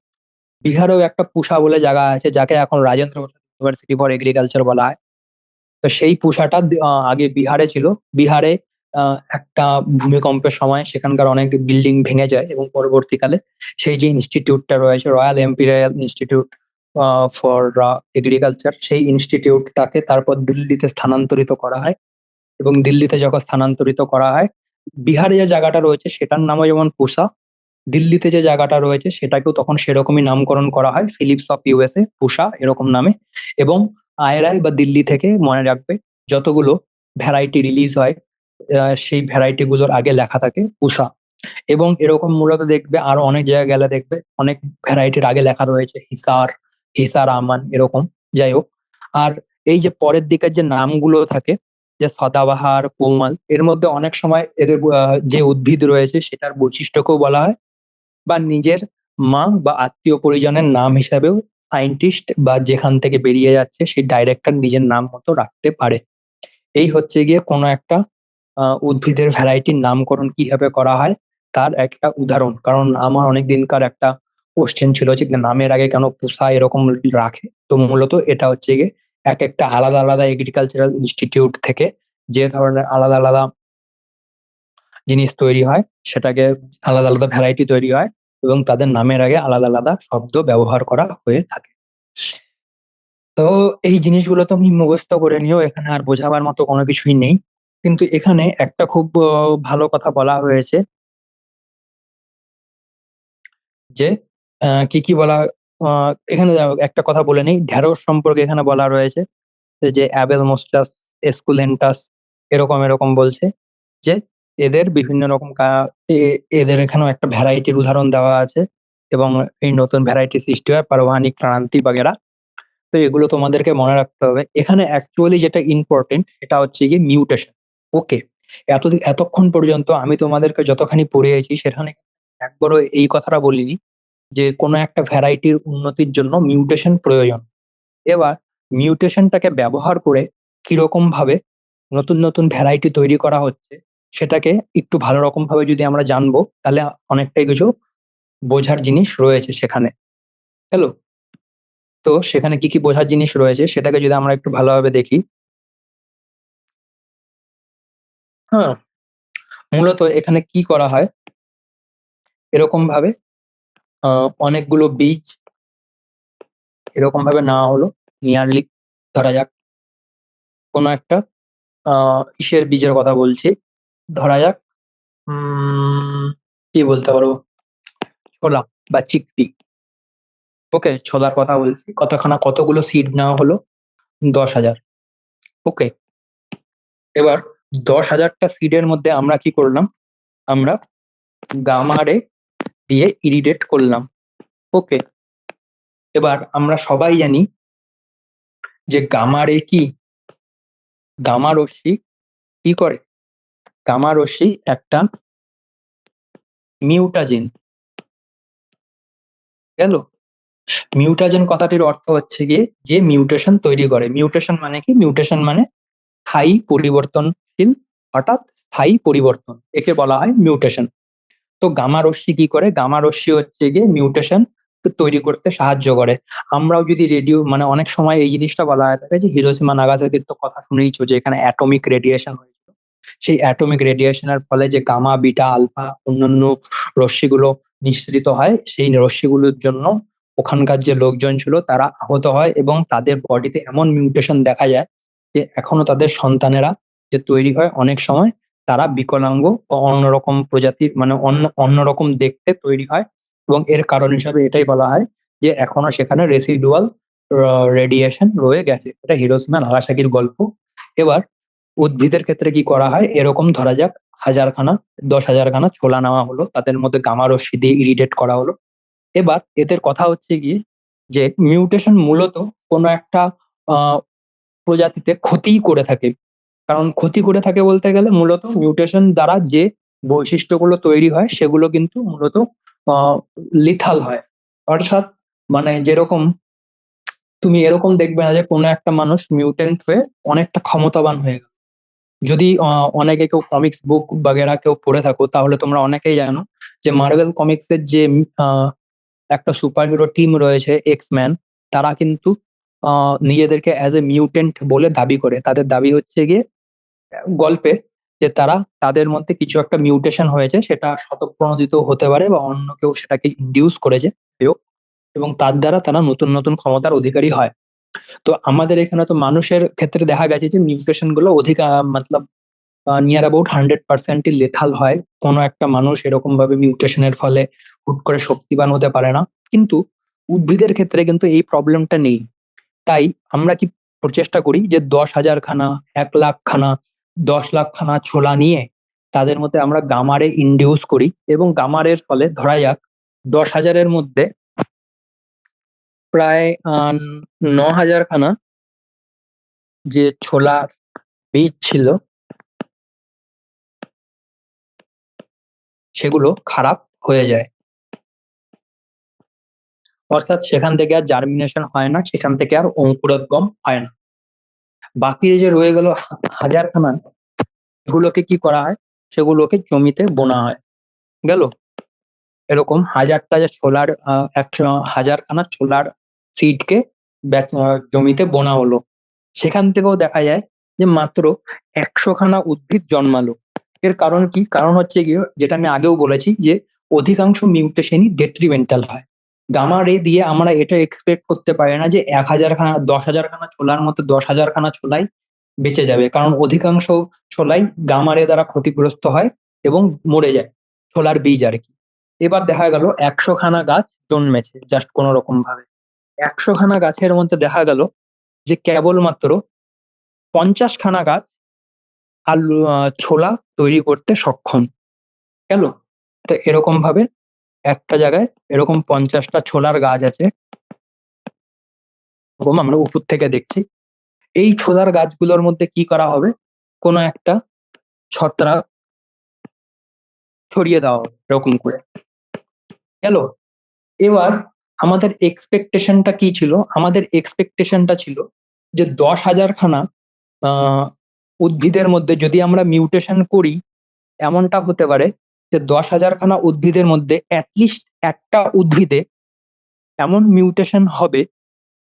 বিহারেও একটা পুসা বলে জায়গা আছে, যাকে এখন Rajendra Prasad university for agriculture বলা হয়। তো সেই পুসাটা আগে বিহারে ছিল। বিহারে একটা ভূমিকম্পের সময় সেখানকার অনেক বিল্ডিং ভেঙে যায় এবং পরবর্তীকালে সেই যে ইনস্টিটিউটটা রয়েছে, রয়্যাল এম্পিরিয়াল ইনস্টিটিউট ফর এগ্রিকালচার, সেই ইনস্টিটিউটটাকে তারপর দিল্লিতে স্থানান্তরিত করা হয়। এবং দিল্লিতে যখন স্থানান্তরিত করা হয়, বিহারে যে জায়গাটা রয়েছে সেটার নামও যেমন পুসা, দিল্লিতে যে জায়গাটা রয়েছে সেটাকেও তখন সেরকমই নামকরণ করা হয়, ফিলিপস অফ USA, পুসা এরকম নামে। এবং IRI বা দিল্লি থেকে মনে রাখবে যতগুলো ভ্যারাইটি রিলিজ হয় সেই ভ্যারাইটি গুলোর আগে লেখা থাকে পুসা। এবং এরকম মূলত দেখবে আরো অনেক জায়গায় গেলে দেখবে অনেক ভ্যারাইটির আগে লেখা রয়েছে হিসার, হিসার আমান এরকম। যাই হোক, আর এই যে পরের দিকের যে নামগুলো থাকে, যে সদাবাহার, কোমাল, এর মধ্যে অনেক সময় এদের যে উদ্ভিদ রয়েছে সেটার বৈশিষ্ট্যকেও বলা হয়, বা নিজের মা বা আত্মীয় পরিজনের নাম হিসাবেও সায়েন্টিস্ট বা যেখান থেকে বেরিয়ে যাচ্ছে সেই ডাইরেক্টর নিজের নাম মতো রাখতে পারে। এই হচ্ছে গিয়ে কোনো একটা উদ্ভিদের ভ্যারাইটির নামকরণ কিভাবে করা হয় তার একটা উদাহরণ। কারণ আমার অনেক দিনকার একটা কোশ্চেন ছিল যে নামের আগে কেন পুষা এরকম রাখে। তো মূলত এটা হচ্ছে গিয়ে এক একটা আলাদা আলাদা এগ্রিকালচারাল ইনস্টিটিউট থেকে যে ধরনের আলাদা আলাদা জিনিস তৈরি হয়, সেটাকে আলাদা আলাদা ভ্যারাইটি তৈরি হয় এবং তাদের নামের আগে আলাদা আলাদা শব্দ ব্যবহার করা হয়ে থাকে। তো এই জিনিসগুলো তুমি মুখস্থ করে নিও, এখানে আর বোঝাবার মতো কোনো কিছুই নেই। কিন্তু এখানে একটা খুব ভালো কথা বলা হয়েছে, যে কি কি বলা এখানে একটা কথা বলে নেই, ঢেঁড়স সম্পর্কে এখানে বলা রয়েছে যে অ্যাবেল মোস্টাস এসকুলেন্টাস এরকম এরকম বলছে, যে এদের বিভিন্ন রকম এদের এখানেও একটা ভ্যারাইটির উদাহরণ দেওয়া আছে এবং এই নতুন ভ্যারাইটি সৃষ্টি হয় পারভানিক ক্রান্তি বাগেরা। তো এগুলো তোমাদেরকে মনে রাখতে হবে। এখানে অ্যাকচুয়ালি যেটা ইম্পর্টেন্ট সেটা হচ্ছে গিয়ে মিউটেশন। ওকে, এতক্ষণ পর্যন্ত আমি তোমাদেরকে যতখানি পড়িয়েছি সেখানে একবারও এই কথাটা বলিনি যে কোনো একটা ভ্যারাইটির উন্নতির জন্য মিউটেশন প্রয়োজন। এবার মিউটেশনটাকে ব্যবহার করে কিরকম ভাবে নতুন নতুন ভ্যারাইটি তৈরি করা হচ্ছে সেটাকে একটু ভালো রকম ভাবে যদি আমরা জানবো তাহলে অনেকটাই কিছু বোঝার জিনিস রয়েছে সেখানে। হ্যালো। তো সেখানে কি কি বোঝার জিনিস রয়েছে সেটাকে যদি আমরা একটু ভালোভাবে দেখি। হ্যাঁ, মূলত এখানে কি করা হয়, এরকম ভাবে অনেকগুলো বীজ এরকম ভাবে নেওয়া হলো, নিয়ারলি ধরা যাক কোনো একটা ইসের বীজের কথা বলছি, ধরা যাক কি বলতে পারবো, ছোলা বা চিকপি। ওকে, ছোলার কথা বলছি, কতগুলো সিড নেওয়া হলো? 10,000। ওকে, এবার 10,000টা সিডের মধ্যে আমরা কি করলাম? আমরা গামা রে দিয়ে ইরিডেট করলাম। ওকে, এবার আমরা সবাই জানি যে গামা রে কি, গামা রশ্মি কি করে? গামা রশ্মি একটা মিউটাজেন। গেল? মিউটাজেন কথাটির অর্থ হচ্ছে গিয়ে যে মিউটেশন তৈরি করে। মিউটেশন মানে কি? মিউটেশন মানে স্থায়ী পরিবর্তনশীল, হঠাৎ স্থায়ী পরিবর্তন, একে বলা হয় মিউটেশন। তো গামা রশ্মি কি করে? গামা রশ্মি হচ্ছে গিয়ে মিউটেশন তৈরি করতে সাহায্য করে। আমরাও যদি রেডিও মানে অনেক সময় এই জিনিসটা বলা হয় থাকে যে হিরোশিমা নাগাসাকির তো কথা শুনেইছো, যে এখানে অ্যাটমিক রেডিয়েশন হয়েছিল। সেই অ্যাটমিক রেডিয়েশনের ফলে যে গামা, বিটা, আলফা অন্যান্য রশ্মিগুলো নিঃসৃত হয়, সেই রশ্মিগুলোর জন্য ওখানকার যে লোকজন ছিল তারা আহত হয় এবং তাদের বডিতে এমন মিউটেশন দেখা যায় যে এখনো তাদের সন্তানেরা যে তৈরি হয় অনেক সময় তারা বিকলাঙ্গ বা অন্যরকম প্রজাতির মানে অন্যরকম দেখতে তৈরি হয়। এবং এর কারণ হিসাবে এটাই বলা হয় যে এখনো সেখানে রেসিডুয়াল রেডিয়েশন রয়ে গেছে। এটা হিরোশিমা নাগাসাকির গল্প। এবার উদ্ভিদের ক্ষেত্রে কি করা হয়? এরকম ধরা যাক 1000খানা 10,000খানা ছোলা নেওয়া হলো, তাদের মধ্যে গামা রশ্মি দিয়ে ইরিডেট করা হলো। এবার এদের কথা হচ্ছে গিয়ে যে মিউটেশন মূলত কোনো একটা আহ প্রজাতিতে ক্ষতিই করে থাকে। কারণ ক্ষতি করে থাকে বলতে গেলে মূলত মিউটেশন দ্বারা যে বৈশিষ্ট্যগুলো তৈরি হয় সেগুলো কিন্তু মূলত লিথাল হয়। অর্থাৎ মানে যেরকম তুমি এরকম দেখবে না যে কোনো একটা মানুষ মিউটেন্ট হয়ে অনেকটা ক্ষমতাবান হয়ে গেল। যদি অনেকে কেউ কমিক্স বুক বাগেরা কেউ পড়ে থাকো তাহলে তোমরা অনেকেই জানো যে মার্বেল কমিক্স এর যে একটা সুপার হিরো টিম রয়েছে এক্স ম্যান, তারা কিন্তু নিজেদেরকে অ্যাজ এ মিউটেন্ট বলে দাবি করে। তাদের দাবি হচ্ছে গিয়ে গল্পে যে তারা তাদের মধ্যে কিছু একটা মিউটেশন হয়েছে, সেটা স্বতঃপ্রণোদিত হতে পারে বা অন্য কেউ সেটাকে ইনডিউস করেছে কেউ, এবং তার দ্বারা তারা নতুন নতুন ক্ষমতার অধিকারী হয়। তো আমাদের এখানে তো মানুষের ক্ষেত্রে দেখা গেছে যে মিউটেশন গুলো অধিক মতলব নিয়ার অ্যাবাউট 100%ই লেথাল হয়। কোনো একটা মানুষ এরকম ভাবে মিউটেশনের ফলে হুট করে শক্তিবান হতে পারে না। কিন্তু উদ্ভিদের ক্ষেত্রে কিন্তু এই প্রবলেমটা নেই। তাই আমরা কি প্রচেষ্টা করি যে 10,000খানা, 1,00,000খানা, 10,00,000খানা ছোলা নিয়ে তাদের মধ্যে আমরা গামারে ইনডিউস করি এবং গামারের ফলে ধরা যাক 10,000-এর মধ্যে প্রায় 9,000খানা যে ছোলার বীজ ছিল সেগুলো খারাপ হয়ে যায়। অর্থাৎ সেখান থেকে আর জার্মিনেশন হয় না, সেখান থেকে আর অঙ্কুরোদ্গম হয় না। বাকি যে রয়ে গেল 1,000খানা, এগুলোকে কি করা হয়? সেগুলোকে জমিতে বোনা হয়। গেল? এরকম 1,000টা যে ছোলার 1,000খানা ছোলার সিডকে জমিতে বোনা হলো। সেখান থেকেও দেখা যায় যে মাত্র 100খানা উদ্ভিদ জন্মালো। এর কারণ কি? কারণ হচ্ছে গিয়ে যেটা আমি আগেও বলেছি যে অধিকাংশ মিউটেশনই ডেট্রিমেন্টাল হয়। গামা রে দিয়ে আমরা এটা এক্সপেক্ট করতে পারি না যে 1,000খানা 10,000খানা ছোলার মধ্যে 10,000খানা ছোলাই বেঁচে যাবে, কারণ অধিকাংশ ছোলাই গামা রে দ্বারা ক্ষতিগ্রস্ত হয় এবং মরে যায়, ছোলার বীজ আর কি। এবার দেখা গেল 100খানা গাছ জন্মেছে জাস্ট কোনো রকম ভাবে। 100খানা গাছের মধ্যে দেখা গেল যে কেবলমাত্র 50খানা গাছ আলু ছোলা তৈরি করতে সক্ষম। গেল? তো এরকম ভাবে একটা জায়গায় এরকম 50টা ছোলার গাছ আছে, এরকম আমরা উপর থেকে দেখছি। এই ছোলার গাছগুলোর মধ্যে কি করা হবে? কোনো একটা ছত্রাক ছড়িয়ে দেওয়া হবে এরকম করে। গেল? এবার আমাদের এক্সপেকটেশনটা কি ছিল? আমাদের এক্সপেকটেশনটা ছিল যে 10,000খানা আহ উদ্ভিদের মধ্যে যদি আমরা মিউটেশন করি, এমনটা হতে পারে যে 10,000খানা উদ্ভিদের মধ্যে অ্যাটলিস্ট একটা উদ্ভিদে এমন মিউটেশন হবে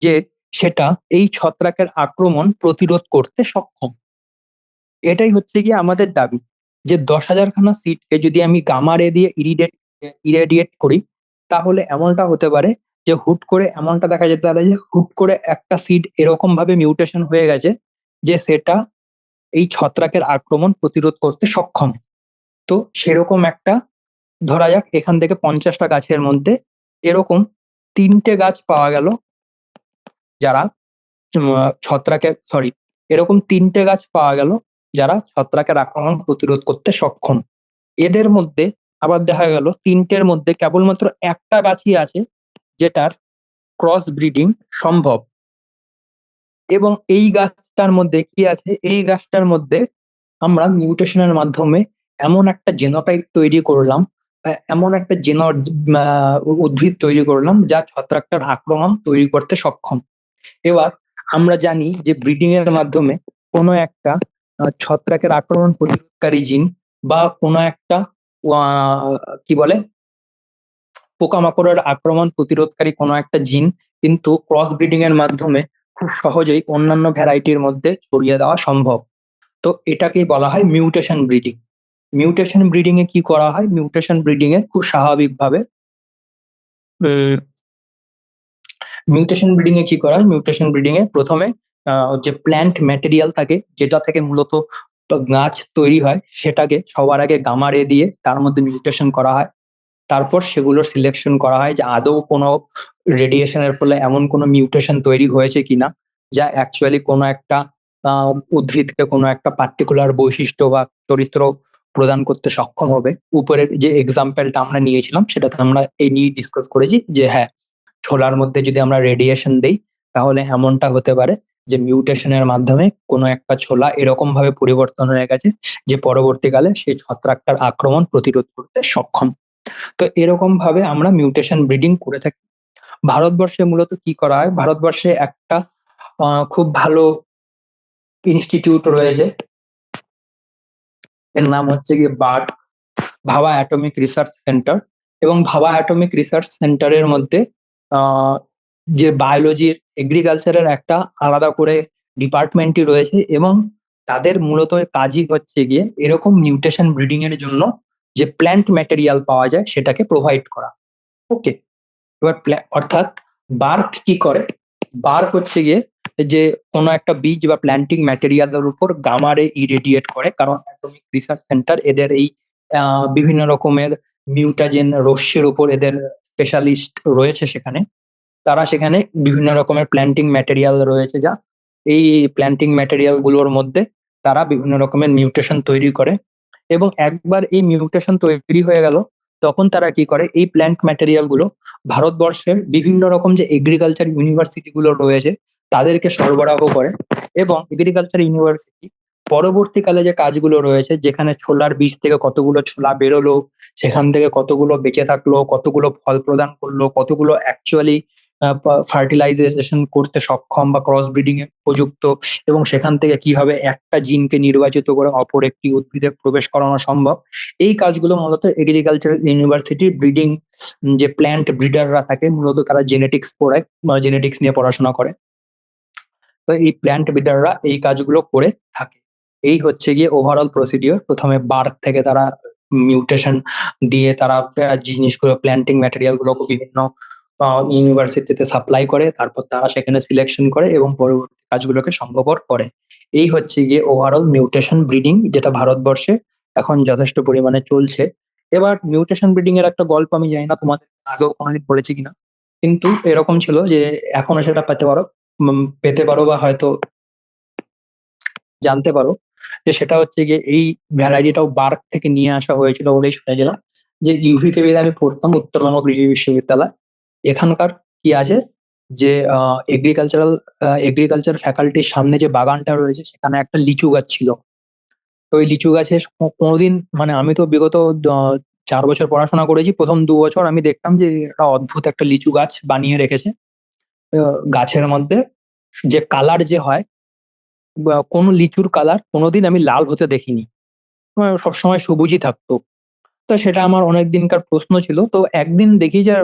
যে সেটা এই ছত্রাকের আক্রমণ প্রতিরোধ করতে সক্ষম। এটাই হচ্ছে গিয়ে আমাদের দাবি যে 10,000খানা সিডকে যদি আমি গামা রে দিয়ে ইরেডিয়েট করি, তাহলে এমনটা হতে পারে যে হুট করে এমনটা দেখা যেতে পারে যে হুট করে একটা সিড এরকম ভাবে মিউটেশন হয়ে গেছে যে সেটা এই ছত্রাকের আক্রমণ প্রতিরোধ করতে সক্ষম। তো সেরকম একটা ধরা যাক এখান থেকে 50টা গাছের মধ্যে এরকম 3টে গাছ পাওয়া গেল যারা এরকম 3টে গাছ পাওয়া গেল যারা ছত্রাকের আক্রমণ প্রতিরোধ করতে সক্ষম। এদের মধ্যে আবার দেখা গেল 3টের মধ্যে কেবলমাত্র একটা গাছই আছে যেটার ক্রস ব্রিডিং সম্ভব। এবং এই গাছটার মধ্যে কি আছে? এই গাছটার মধ্যে আমরা মিউটেশনের মাধ্যমে এমন একটা জিনোটাইপ তৈরি করলাম, এমন একটা উদ্ভিদ তৈরি করলাম যা ছত্রাকটার আক্রমণ তৈরি করতে সক্ষম। এবার আমরা জানি যে ব্রিডিং এর মাধ্যমে কোনো একটা ছত্রাকের আক্রমণ প্রতিরোধকারী জিন বা কোনো একটা আহ, কি বলে পোকামাকড়ের আক্রমণ প্রতিরোধকারী কোনো একটা জিন কিন্তু ক্রস ব্রিডিং এর মাধ্যমে খুব সহজেই অন্যান্য ভ্যারাইটির মধ্যে ছড়িয়ে দেওয়া সম্ভব। তো এটাকেই বলা হয় মিউটেশন ব্রিডিং। মিউটেশন ব্রিডিং এ কি করা হয়? মিউটেশন ব্রিডিং এ খুব স্বাভাবিকভাবে মিউটেশন ব্রিডিং এ কি করা হয়? মিউটেশন ব্রিডিং এ প্রথমে যে প্ল্যান্ট ম্যাটেরিয়াল থাকে যেটা থেকে মূলত গাছ তৈরি হয় সেটাকে সবার আগে গামা রে দিয়ে তার মধ্যে মিউটেশন করা হয়। তারপর সেগুলোর সিলেকশন করা হয় যে আদৌ কোনো রেডিয়েশনের ফলে এমন কোনো মিউটেশন তৈরি হয়েছে কিনা যা অ্যাকচুয়ালি কোনো একটা উদ্ভিদকে কোনো একটা পার্টিকুলার বৈশিষ্ট্য বা চরিত্র প্রদান করতে সক্ষম হবে। উপরের যে এক্সাম্পলটা আমরা নিয়েছিলাম সেটাতে আমরা এই নিয়ে ডিসকাস করেছি যে হ্যাঁ, ছোলার মধ্যে যদি আমরা রেডিয়েশন দেই তাহলে এমনটা হতে পারে যে মিউটেশনের মাধ্যমে কোনো একটা ছোলা এরকম ভাবে পরিবর্তন হয়ে গেছে যে পরবর্তীকালে সেই ছত্রাকটার আক্রমণ প্রতিরোধ করতে সক্ষম। তো এরকম ভাবে আমরা মিউটেশন ব্রিডিং করে থাকি। ভারতবর্ষে মূলত কি করা হয়? ভারতবর্ষে একটা খুব ভালো ইনস্টিটিউট রয়েছে, এর নাম হচ্ছে গিয়ে ভাবা অ্যাটমিক রিসার্চ সেন্টার। এবং ভাবা অ্যাটমিক রিসার্চ সেন্টারের মধ্যে আহ, যে বায়োলজির এগ্রিকালচারের একটা আলাদা করে ডিপার্টমেন্টই রয়েছে এবং তাদের মূলত কাজই হচ্ছে গিয়ে এরকম মিউটেশন ব্রিডিং এর জন্য যে প্ল্যান্ট ম্যাটেরিয়াল পাওয়া যায় সেটাকে প্রোভাইড করা। ওকে, এবার অর্থাৎ বার্ক কি করে? বার্ক হচ্ছে গিয়ে যে কোনো একটা বীজ বা প্ল্যান্টিং ম্যাটেরিয়ালের উপর গামা রে ইরেডিয়েট করে, কারণ অ্যাটমিক রিসার্চ সেন্টার এদের এই বিভিন্ন রকমের মিউটাজেন রশ্মির উপর এদের স্পেশালিস্ট রয়েছে সেখানে। তারা সেখানে বিভিন্ন রকমের প্ল্যান্টিং ম্যাটেরিয়াল রয়েছে যা এই প্ল্যান্টিং ম্যাটেরিয়াল গুলোর মধ্যে তারা বিভিন্ন রকমের মিউটেশন তৈরি করে। এবং একবার এই মিউটেশন তৈরি হয়ে গেল তখন তারা কি করে? এই প্ল্যান্ট ম্যাটেরিয়াল গুলো ভারতবর্ষের বিভিন্ন রকম যে এগ্রিকালচার ইউনিভার্সিটি গুলো রয়েছে তাদেরকে সরবরাহ করে। এবং এগ্রিকালচার ইউনিভার্সিটি পরবর্তীকালে যে কাজগুলো রয়েছে, যেখানে ছোলার বীজ থেকে কতগুলো ছোলা বেরোলো, সেখান থেকে কতগুলো বেঁচে থাকলো, কতগুলো ফল প্রদান করলো, কতগুলো অ্যাকচুয়ালি ফার্টিলাইজেশন করতে সক্ষম বা ক্রস ব্রিডিং এ উপযুক্ত, এবং সেখান থেকে কিভাবে একটা জিনকে নির্বাচিত করে অপর একটি উদ্ভিদে প্রবেশ করানো সম্ভব, এই কাজগুলো মূলত এগ্রিকালচার ইউনিভার্সিটির ব্রিডিং যে প্ল্যান্ট ব্রিডাররা থাকে মূলত তারা জেনেটিক্স পড়ায় বা জেনেটিক্স নিয়ে পড়াশোনা করে। তো এই প্ল্যান্ট ব্রিডাররা এই কাজগুলো করে থাকে। এই হচ্ছে গিয়ে ওভারঅল প্রসিডিওর। প্রথমে বার্ক থেকে তারা মিউটেশন দিয়ে তারা জিনিসগুলো প্ল্যান্টিং ম্যাটেরিয়াল গুলোকে বিভিন্ন ইউনিভার্সিটিতে সাপ্লাই করে, তারপর তারা সেখানে সিলেকশন করে এবং পরবর্তী কাজগুলোকে সম্ভবপর করে। এই হচ্ছে গিয়ে ওভারঅল মিউটেশন ব্রিডিং, যেটা ভারতবর্ষে এখন যথেষ্ট পরিমাণে চলছে। এবার মিউটেশন ব্রিডিং এর একটা গল্প আমি জানি না তোমাদের আগেও কোনোদিন পড়েছি কিনা, কিন্তু এরকম ছিল যে এখনো সেটা পেতে পারো বা হয়তো জানতে পারো যে সেটা হচ্ছে গিয়ে এই ভ্যারাইটিটাও বার্ক থেকে নিয়ে আসা হয়েছিল বলেই শুনেছিলাম। যে ইউভিকেবিতে আমি পড়তাম, উত্তরবঙ্গ কৃষি বিশ্ববিদ্যালয়, এখানকার কি আছে যে এগ্রিকালচার ফ্যাকাল্টির সামনে যে বাগানটা রয়েছে সেখানে একটা লিচু গাছ ছিল। তো ওই লিচু গাছে কোনোদিন মানে আমি তো বিগত 4 বছর পড়াশোনা করেছি, প্রথম 2 বছর আমি দেখতাম যে একটা অদ্ভুত একটা লিচু গাছ বানিয়ে রেখেছে। গাছের মধ্যে যে কালার যে হয়, কোনো লিচুর কালার কোনোদিন আমি লাল হতে দেখিনি, সবসময় সবুজই থাকতো। তো সেটা আমার অনেক দিনকার প্রশ্ন ছিল। তো একদিন দেখি যে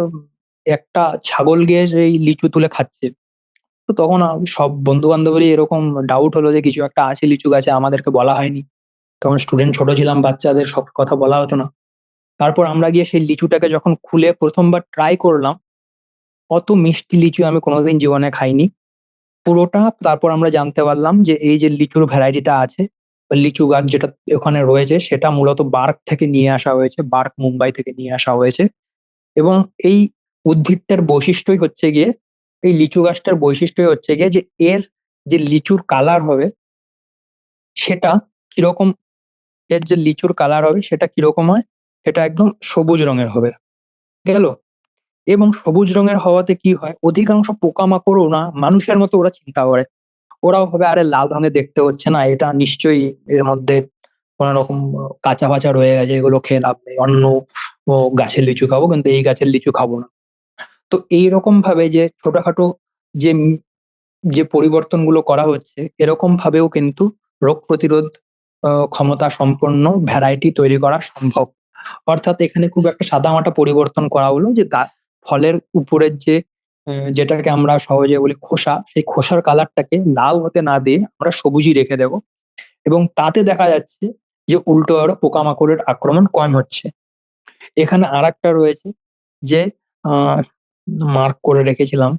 একটা ছাগল গিয়ে সেই লিচু তুলে খাচ্ছে। তো তখন সব বন্ধু বান্ধবেরই এরকম ডাউট হলো যে কিছু একটা আছে লিচু গাছে, আমাদেরকে বলা হয়নি। তখন স্টুডেন্ট ছোট ছিলাম, বাচ্চাদের সব কথা বলা হতো না। তারপর আমরা গিয়ে সেই লিচুটাকে যখন খুলে প্রথমবার ট্রাই করলাম, অত মিষ্টি লিচু আমি কোনোদিন জীবনে খাইনি পুরোটা। তারপর আমরা জানতে পারলাম যে এই যে লিচুর ভ্যারাইটিটা আছে লিচু গাছ যেটা ওখানে রয়েছে সেটা মূলত বার্ক থেকে নিয়ে আসা হয়েছে, বার্ক মুম্বাই থেকে নিয়ে আসা হয়েছে। এবং এই উদ্ভিদটার বৈশিষ্ট্যই হচ্ছে গিয়ে, এই লিচু গাছটার বৈশিষ্ট্যই হচ্ছে গিয়ে যে এর যে লিচুর কালার হবে সেটা কিরকম, এর যে লিচুর কালার হবে সেটা কিরকম হয়, সেটা একদম সবুজ রঙের হবে। গেল। এবং সবুজ রঙের হওয়াতে কি হয়, অধিকাংশ পোকামাকড়ও না মানুষের মতো ওরা চিন্তা করে। ওরাও ভাবে আরে লাল রঙে দেখতে হচ্ছে না, এটা নিশ্চয়ই এর মধ্যে কোন রকম কাঁচা বাচা রয়ে গেছে, এগুলো খেয়ে লাভ নেই, অন্য গাছের লিচু খাবো, কিন্তু এই গাছের লিচু খাবো না। তো এইরকম ভাবে যে ছোটখাটো যে যে পরিবর্তনগুলো করা হচ্ছে, এরকম ভাবেও কিন্তু রোগ প্রতিরোধ ক্ষমতা সম্পন্ন ভ্যারাইটি তৈরি করা সম্ভব। অর্থাৎ এখানে খুব একটা সাদামাটা পরিবর্তন করা হলো যে ফলের উপরের যে যেটাকে আমরা সহজে বলি খোসা, সেই খোসার কালারটাকে লাল হতে না দিয়ে আমরা সবুজই রেখে দেব। এবং তাতে দেখা যাচ্ছে যে উল্টো আরো পোকামাকড়ের আক্রমণ কম হচ্ছে। এখানে আরেকটা রয়েছে যে মার্ক করে রেখেছিলাম,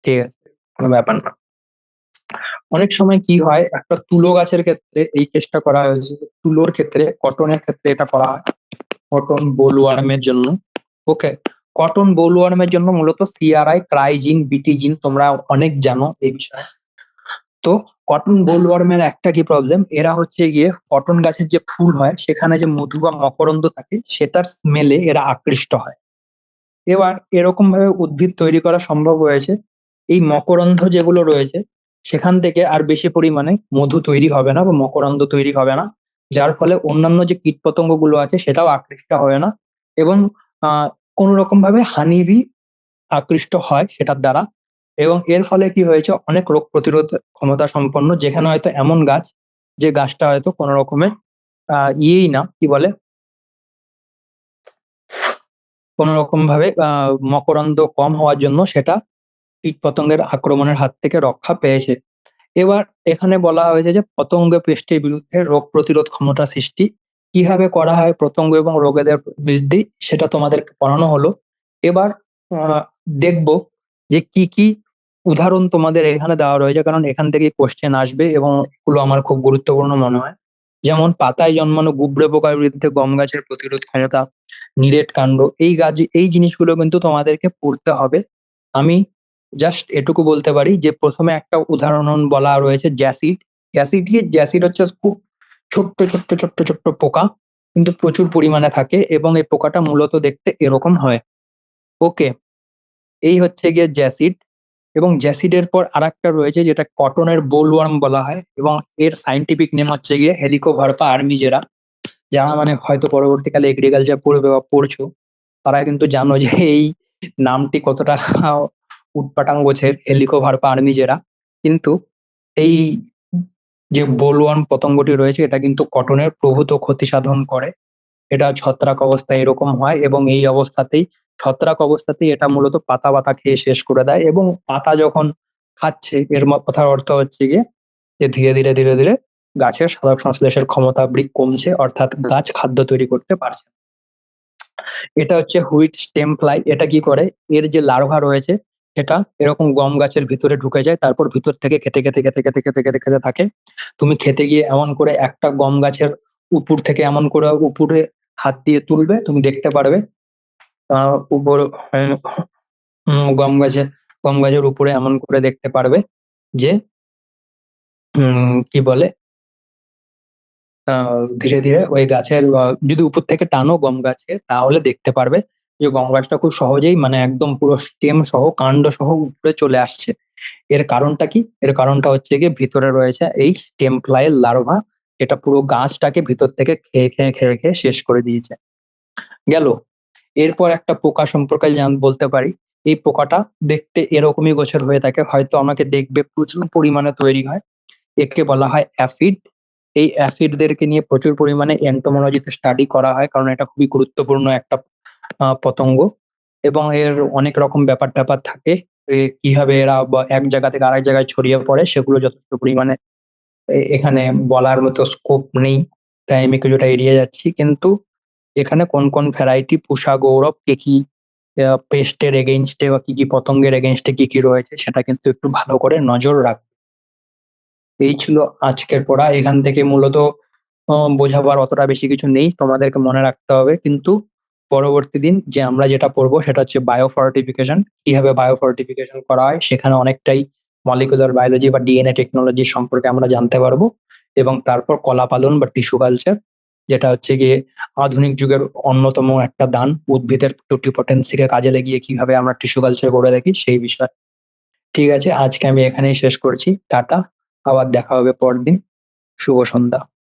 ঠিক আছে, কোনো ব্যাপার না। অনেক সময় কি হয়, একটা তুলো গাছের ক্ষেত্রে এই কেসটা করা হয়েছে, তুলোর ক্ষেত্রে, কটনের ক্ষেত্রে এটা করা হয় কটন বোলওয়ার্মের জন্য। ওকে, কটন বোলওয়ার্মের জন্য মূলত সিআরআই, ট্রাইজিন, বিটিজিন তোমরা অনেক জানো এই বিষয়ে। তো কটন বোলওয়ার্মের একটা কি প্রবলেম, এরা হচ্ছে গিয়ে কটন গাছের যে ফুল হয় সেখানে যে মধু বা মকরন্দ থাকে সেটার স্মেলে এরা আকৃষ্ট হয়। এবার এরকম ভাবে উদ্ভিদ তৈরি করা সম্ভব হয়েছে, এই মকরন্দ যেগুলো রয়েছে সেখান থেকে আর বেশি পরিমাণে মধু তৈরি হবে না বা মকরন্দ তৈরি হবে না, যার ফলে অন্যান্য যে কীটপতঙ্গ গুলো আছে সেটাও আকৃষ্ট হয় না। এবং কোন রকম ভাবে হানিবি আকৃষ্ট হয় সেটার দ্বারা। এবং এর ফলে কি হয়েছে, অনেক রোগ প্রতিরোধ ক্ষমতা সম্পন্ন, যেখানে হয়তো এমন গাছ যে গাছটা হয়তো কোনো রকমের ইয়েই না, কি বলে, কোন রকম ভাবে মকরন্দ কম হওয়ার জন্য সেটা কীটপতঙ্গের আক্রমণের হাত থেকে রক্ষা পেয়েছে। এবার এখানে বলা হয়েছে যে পতঙ্গ পেস্টের বিরুদ্ধে রোগ প্রতিরোধ ক্ষমতা সৃষ্টি কিভাবে করা হয়, পতঙ্গ এবং রোগেদের বৃদ্ধি সেটা তোমাদেরকে পড়ানো হলো। এবার দেখবো যে কি কি উদাহরণ তোমাদের এখানে দেওয়া রয়েছে, কারণ এখান থেকে কোশ্চেন আসবে এবং এগুলো আমার খুব গুরুত্বপূর্ণ মনে হয়। যেমন পাতায় জন্মানো গুবরে পোকার বিরুদ্ধে গম গাছের প্রতিরোধ ক্ষমতা, নিরেট কাণ্ড, এই গাছ, এই জিনিসগুলো কিন্তু তোমাদেরকে পড়তে হবে। আমি জাস্ট এটুকু বলতে পারি যে প্রথমে একটা উদাহরণ বলা রয়েছে জ্যাসিড। জ্যাসিড হচ্ছে খুব ছোট্ট ছোট্ট ছোট্ট ছোট্ট পোকা, কিন্তু প্রচুর পরিমাণে থাকে এবং এই পোকাটা মূলত দেখতে এরকম হয়। ওকে, এই হচ্ছে গিয়ে জ্যাসিড। এবং জ্যাসিডের পর আরেকটা রয়েছে যেটা কটনের বোলওয়ার্ম বলা হয়, এবং এর সায়েন্টিফিক নেম হচ্ছে গিয়ে হেলিকোভার্পা আর্মিজেরা। যারা মানে হয়তো পরবর্তীকালে এগ্রিকালচার পড়বে বা পড়ছো, তারা কিন্তু জানো যে এই নামটি কতটা উটপাটাং গোছের, হেলিকোভার্পা আর্মিজেরা। কিন্তু এই যে বোলওয়ার্ম পতঙ্গটি রয়েছে এটা কিন্তু কটনের প্রভূত ক্ষতি সাধন করে। এটা ছত্রাক অবস্থায় এরকম হয় এবং এই অবস্থাতেই, ছত্রাক অবস্থাতেই এটা মূলত পাতা বাতা খেয়ে শেষ করে দেয়। এবং পাতা যখন খাচ্ছে এর কথার অর্থ হচ্ছে গিয়ে যে ধীরে ধীরে ধীরে ধীরে গাছের সালোক সংশ্লেষের ক্ষমতা কমছে, অর্থাৎ গাছ খাদ্য তৈরি করতে পারছে না। এটা হচ্ছে হুইট স্টেম ফ্লাই। এটা কি করে, এর যে লার্ভা রয়েছে সেটা এরকম গম গাছের ভিতরে ঢুকে যায়, তারপর ভিতর থেকে খেতে খেতে খেতে খেতে খেতে খেতে খেতে থাকে। তুমি খেতে গিয়ে এমন করে একটা গম গাছের উপর থেকে এমন করে উপরে হাত দিয়ে তুলবে, তুমি দেখতে পারবে উপর গম গাছের উপরে এমন করে দেখতে পারবে যে কি বলে, ধীরে ধীরে ওই গাছের যদি উপর থেকে টানো গম গাছকে তাহলে দেখতে পারবে যে গম গাছটা খুব সহজেই মানে একদম পুরো স্টেম সহ কাণ্ড সহ উপরে চলে আসছে। এর কারণটা কি, এর কারণটা হচ্ছে গিয়ে ভিতরে রয়েছে এই স্টেম ফ্লাই এর লার্ভা, এটা পুরো গাছটাকে ভিতর থেকে খেয়ে খেয়ে খেয়ে খেয়ে শেষ করে দিয়েছে। গেল। এরপর একটা পোকা সম্পর্কে বলতে পারি। এই পোকাটা দেখতে এরকমই গোছের হয়ে থাকে, হয়তো আমাকে দেখবে প্রচুর পরিমাণে তৈরি হয়। একে বলা হয় অ্যাফিড। এই অ্যাফিডদেরকে নিয়ে প্রচুর পরিমাণে এন্টোমোলজিতে স্টাডি করা হয়, কারণ এটা খুবই গুরুত্বপূর্ণ একটা পতঙ্গ। এবং এর অনেক রকম ব্যাপার-ট্যাপার থাকে। কিভাবে এরা এক জায়গা থেকে আরেক জায়গায় ছড়িয়ে পড়ে সেগুলো যথেষ্ট পরিমাণে এখানে বলার মতো স্কোপ নেই। তাই আমি কিছুটা এড়িয়ে যাচ্ছি। কিন্তু এখানে কোন কোন ভ্যারাইটি পুষা গৌরব, কি কি পেস্টের এগেইনস্ট এ বা কি কি পতঙ্গের এগেইনস্ট এ কি কি রয়েছে সেটা কিন্তু একটু ভালো করে নজর রাখ। এই ছিল আজকের পড়া। এখান থেকে মূলত বোঝাবার অতটা বেশি কিছু নেই। তোমাদেরকে মনে রাখতে হবে কিন্তু পরবর্তী দিন যে আমরা যেটা পড়বো সেটা হচ্ছে বায়ো ফর্টিফিকেশন। কিভাবে বায়ো ফর্টিফিকেশন করা হয় সেখানে অনেকটাই মলিকুলার বায়োলজি বা ডিএনএ টেকনোলজি সম্পর্কে আমরা জানতে পারবো। এবং তারপর কলা পালন বা টিস্যু কালচার, যেটা হচ্ছে গিয়ে আধুনিক যুগের অন্যতম একটা দান। উদ্ভিদের টুটিপটেন্সিকে কাজে লাগিয়ে কিভাবে আমরা টিস্যু কালচার করে থাকি সেই বিষয়। ঠিক আছে, আজকে আমি এখানেই শেষ করছি। টাটা। আবার দেখা হবে পরদিন। শুভ সন্ধ্যা।